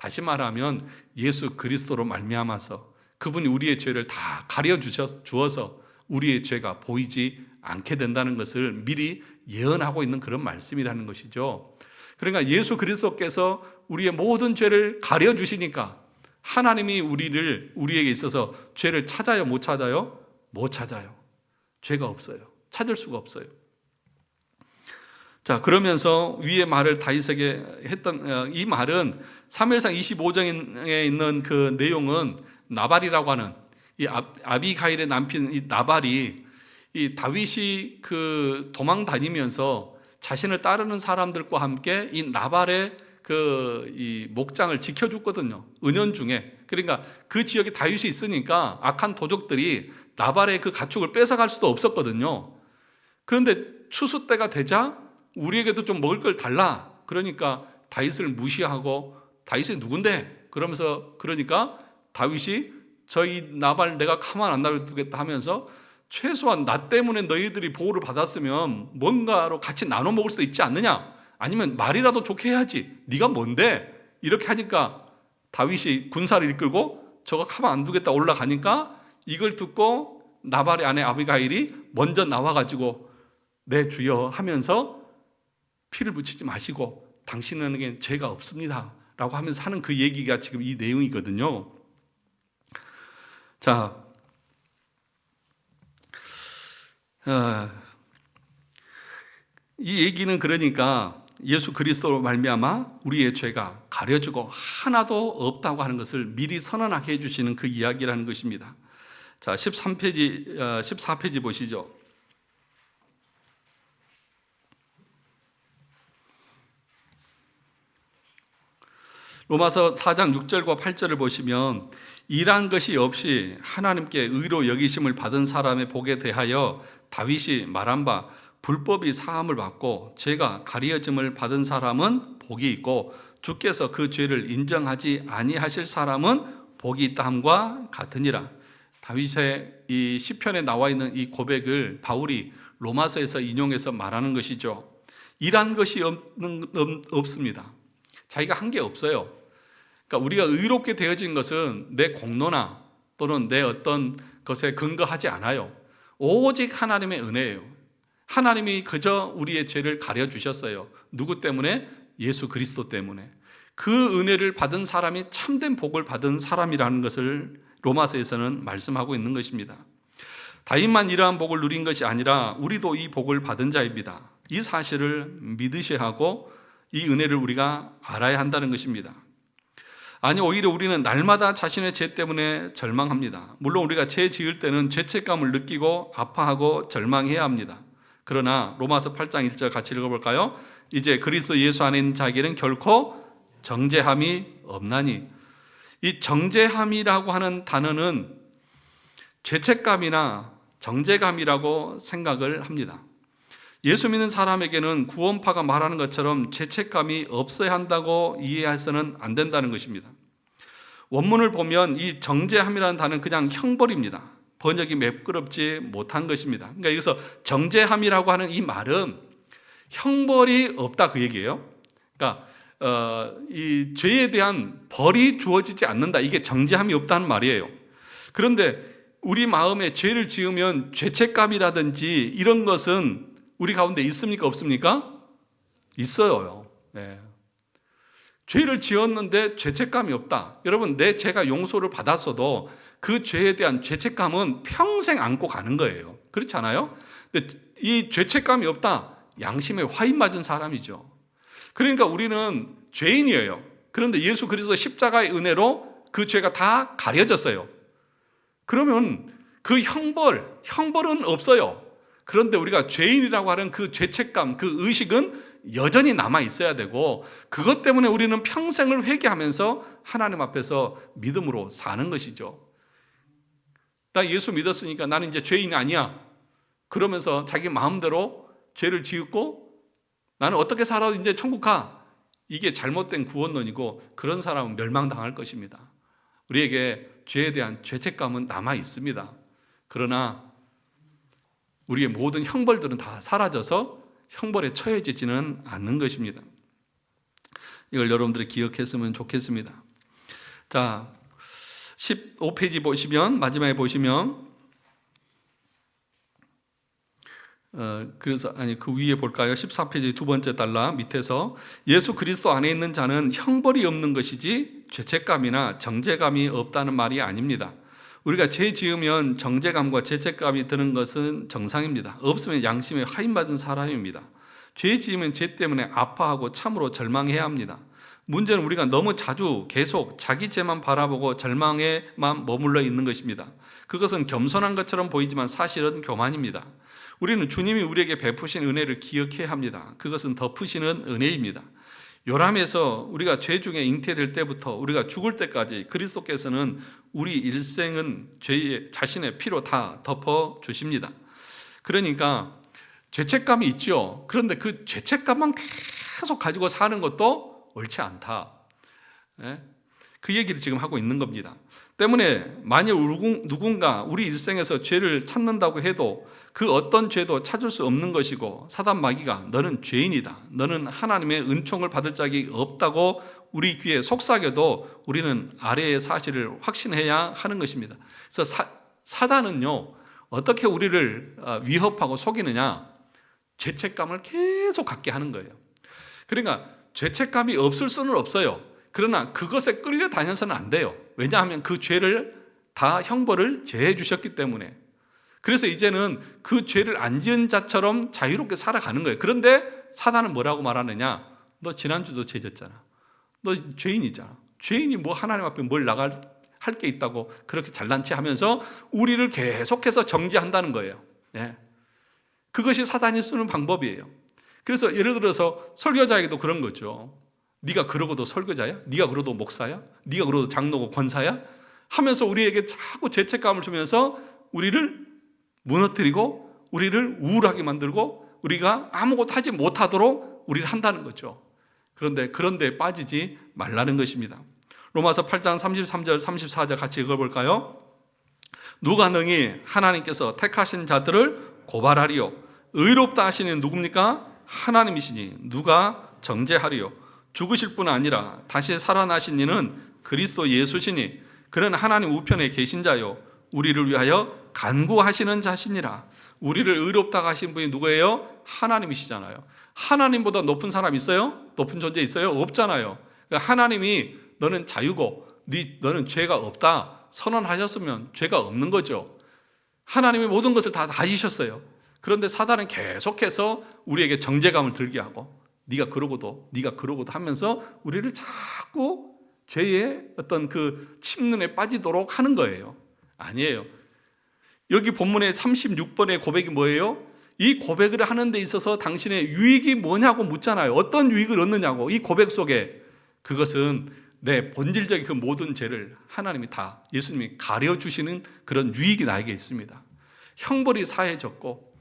다시 말하면 예수 그리스도로 말미암아서 그분이 우리의 죄를 다 가려 주어서 우리의 죄가 보이지 않게 된다는 것을 미리 예언하고 있는 그런 말씀이라는 것이죠. 그러니까 예수 그리스도께서 우리의 모든 죄를 가려 주시니까 하나님이 우리에게 있어서 죄를 찾아요, 못 찾아요? 못 찾아요. 죄가 없어요. 찾을 수가 없어요. 자, 그러면서 위의 말을 다윗에게 했던 이 말은 사무엘상 25장에 있는 그 내용은 나발이라고 하는 이 아비가일의 남편 이 나발이 이 다윗이 그 도망 다니면서 자신을 따르는 사람들과 함께 이 나발의 이 목장을 지켜줬거든요. 은연중에. 그러니까 그 지역에 다윗이 있으니까 악한 도적들이 나발의 그 가축을 뺏어갈 수도 없었거든요. 그런데 추수 때가 되자 우리에게도 좀 먹을 걸 달라. 그러니까 다윗을 무시하고 다윗이 누군데? 그러니까 다윗이 저희 나발 내가 가만 안 놔두겠다 하면서 최소한 나 때문에 너희들이 보호를 받았으면 뭔가로 같이 나눠 먹을 수도 있지 않느냐? 아니면 말이라도 좋게 해야지. 네가 뭔데? 이렇게 하니까 다윗이 군사를 이끌고 저거 가만 안 두겠다 올라가니까 이걸 듣고 나발의 아내 아비가일이 먼저 나와가지고 네 주여 하면서 피를 묻히지 마시고 당신에게 죄가 없습니다 라고 하면서 하는 그 얘기가 지금 이 내용이거든요. 자, 이 얘기는 그러니까 예수 그리스도로 말미암아 우리의 죄가 가려지고 하나도 없다고 하는 것을 미리 선언하게 해주시는 그 이야기라는 것입니다. 자, 14페이지 보시죠. 로마서 4장 6절과 8절을 보시면 일한 것이 없이 하나님께 의로 여기심을 받은 사람의 복에 대하여 다윗이 말한 바 불법이 사함을 받고 죄가 가려짐을 받은 사람은 복이 있고 주께서 그 죄를 인정하지 아니하실 사람은 복이 있다 함과 같으니라. 다윗의 이 시편에 나와 있는 이 고백을 바울이 로마서에서 인용해서 말하는 것이죠. 일한 것이 없습니다. 자기가 한 게 없어요. 그러니까 우리가 의롭게 되어진 것은 내 공로나 또는 내 어떤 것에 근거하지 않아요. 오직 하나님의 은혜예요. 하나님이 그저 우리의 죄를 가려주셨어요. 누구 때문에? 예수 그리스도 때문에. 그 은혜를 받은 사람이 참된 복을 받은 사람이라는 것을 로마서에서는 말씀하고 있는 것입니다. 다윗만 이러한 복을 누린 것이 아니라 우리도 이 복을 받은 자입니다. 이 사실을 믿으셔야 하고 이 은혜를 우리가 알아야 한다는 것입니다. 아니, 오히려 우리는 날마다 자신의 죄 때문에 절망합니다. 물론 우리가 죄 지을 때는 죄책감을 느끼고 아파하고 절망해야 합니다. 그러나 로마서 8장 1절 같이 읽어볼까요? 이제 그리스도 예수 안에 있는 자에게는 결코 정죄함이 없나니. 이 정죄함이라고 하는 단어는 죄책감이나 정죄감이라고 생각을 합니다. 예수 믿는 사람에게는 구원파가 말하는 것처럼 죄책감이 없어야 한다고 이해해서는 안 된다는 것입니다. 원문을 보면 이 정죄함이라는 단어는 그냥 형벌입니다. 번역이 매끄럽지 못한 것입니다. 그러니까 여기서 정죄함이라고 하는 이 말은 형벌이 없다 그 얘기예요. 그러니까 이 죄에 대한 벌이 주어지지 않는다. 이게 정죄함이 없다는 말이에요. 그런데 우리 마음에 죄를 지으면 죄책감이라든지 이런 것은 우리 가운데 있습니까? 없습니까? 있어요. 네. 죄를 지었는데 죄책감이 없다. 여러분, 내 죄가 용서를 받았어도 그 죄에 대한 죄책감은 평생 안고 가는 거예요. 그렇지 않아요? 근데 이 죄책감이 없다. 양심에 화인 맞은 사람이죠. 그러니까 우리는 죄인이에요. 그런데 예수 그리스도 십자가의 은혜로 그 죄가 다 가려졌어요. 그러면 그 형벌은 없어요. 그런데 우리가 죄인이라고 하는 그 죄책감, 그 의식은 여전히 남아 있어야 되고 그것 때문에 우리는 평생을 회개하면서 하나님 앞에서 믿음으로 사는 것이죠. 나 예수 믿었으니까 나는 이제 죄인이 아니야. 그러면서 자기 마음대로 죄를 지었고 나는 어떻게 살아도 이제 천국 가. 이게 잘못된 구원론이고 그런 사람은 멸망당할 것입니다. 우리에게 죄에 대한 죄책감은 남아 있습니다. 그러나 우리의 모든 형벌들은 다 사라져서 형벌에 처해지지는 않는 것입니다. 이걸 여러분들이 기억했으면 좋겠습니다. 자, 15페이지 보시면, 마지막에 보시면, 그 위에 볼까요? 14페이지 두 번째 달라 밑에서, 예수 그리스도 안에 있는 자는 형벌이 없는 것이지 죄책감이나 정죄감이 없다는 말이 아닙니다. 우리가 죄 지으면 정죄감과 죄책감이 드는 것은 정상입니다. 없으면 양심에 하인받은 사람입니다. 죄 지으면 죄 때문에 아파하고 참으로 절망해야 합니다. 문제는 우리가 너무 자주 계속 자기 죄만 바라보고 절망에만 머물러 있는 것입니다. 그것은 겸손한 것처럼 보이지만 사실은 교만입니다. 우리는 주님이 우리에게 베푸신 은혜를 기억해야 합니다. 그것은 덮으시는 은혜입니다. 요람에서 우리가 죄 중에 잉태될 때부터 우리가 죽을 때까지 그리스도께서는 우리 일생은 자신의 피로 다 덮어주십니다. 그러니까 죄책감이 있죠. 그런데 그 죄책감만 계속 가지고 사는 것도 옳지 않다. 그 얘기를 지금 하고 있는 겁니다. 때문에 만일 누군가 우리 일생에서 죄를 찾는다고 해도 그 어떤 죄도 찾을 수 없는 것이고, 사단 마귀가 너는 죄인이다, 너는 하나님의 은총을 받을 자격이 없다고 우리 귀에 속삭여도 우리는 아래의 사실을 확신해야 하는 것입니다. 그래서 사단은요, 어떻게 우리를 위협하고 속이느냐? 죄책감을 계속 갖게 하는 거예요. 그러니까 죄책감이 없을 수는 없어요. 그러나 그것에 끌려다녀서는 안 돼요. 왜냐하면 그 죄를 다 형벌을 제해 주셨기 때문에. 그래서 이제는 그 죄를 안 지은 자처럼 자유롭게 살아가는 거예요. 그런데 사단은 뭐라고 말하느냐? 너 지난주도 죄 졌잖아. 너 죄인이잖아. 죄인이 뭐 하나님 앞에 뭘 나갈 할 게 있다고 그렇게 잘난 체 하면서 우리를 계속해서 정죄한다는 거예요. 그것이 사단이 쓰는 방법이에요. 그래서 예를 들어서 설교자에게도 그런 거죠. 네가 그러고도 설교자야? 네가 그러도 목사야? 네가 그러도 장로고 권사야? 하면서 우리에게 자꾸 죄책감을 주면서 우리를 무너뜨리고 우리를 우울하게 만들고 우리가 아무것도 하지 못하도록 우리를 한다는 거죠. 그런데 그런 데 빠지지 말라는 것입니다. 로마서 8장 33절 34절 같이 읽어볼까요? 누가 능히 하나님께서 택하신 자들을 고발하리요? 의롭다 하시는 누굽니까? 하나님이시니 누가 정죄하리요? 죽으실 뿐 아니라 다시 살아나신 이는 그리스도 예수시니 그는 하나님 우편에 계신 자요 우리를 위하여 간구하시는 자시니라. 우리를 의롭다 하신 분이 누구예요? 하나님이시잖아요. 하나님보다 높은 사람 있어요? 높은 존재 있어요? 없잖아요. 그러니까 하나님이 너는 자유고 너는 죄가 없다 선언하셨으면 죄가 없는 거죠. 하나님이 모든 것을 다 다지셨어요. 그런데 사단은 계속해서 우리에게 정죄감을 들게 하고 네가 그러고도 하면서 우리를 자꾸 죄의 어떤 그 침륜에 빠지도록 하는 거예요. 아니에요. 여기 본문의 36번의 고백이 뭐예요? 이 고백을 하는 데 있어서 당신의 유익이 뭐냐고 묻잖아요. 어떤 유익을 얻느냐고. 이 고백 속에 그것은 내 본질적인 그 모든 죄를 하나님이 다 예수님이 가려주시는 그런 유익이 나에게 있습니다. 형벌이 사해졌고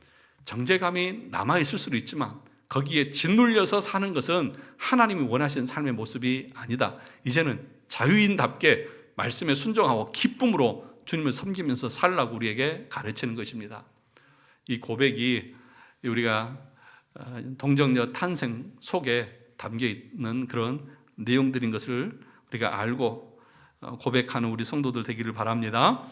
정죄감이 남아있을 수도 있지만 거기에 짓눌려서 사는 것은 하나님이 원하시는 삶의 모습이 아니다. 이제는 자유인답게 말씀에 순종하고 기쁨으로 주님을 섬기면서 살라고 우리에게 가르치는 것입니다. 이 고백이 우리가 동정녀 탄생 속에 담겨 있는 그런 내용들인 것을 우리가 알고 고백하는 우리 성도들 되기를 바랍니다.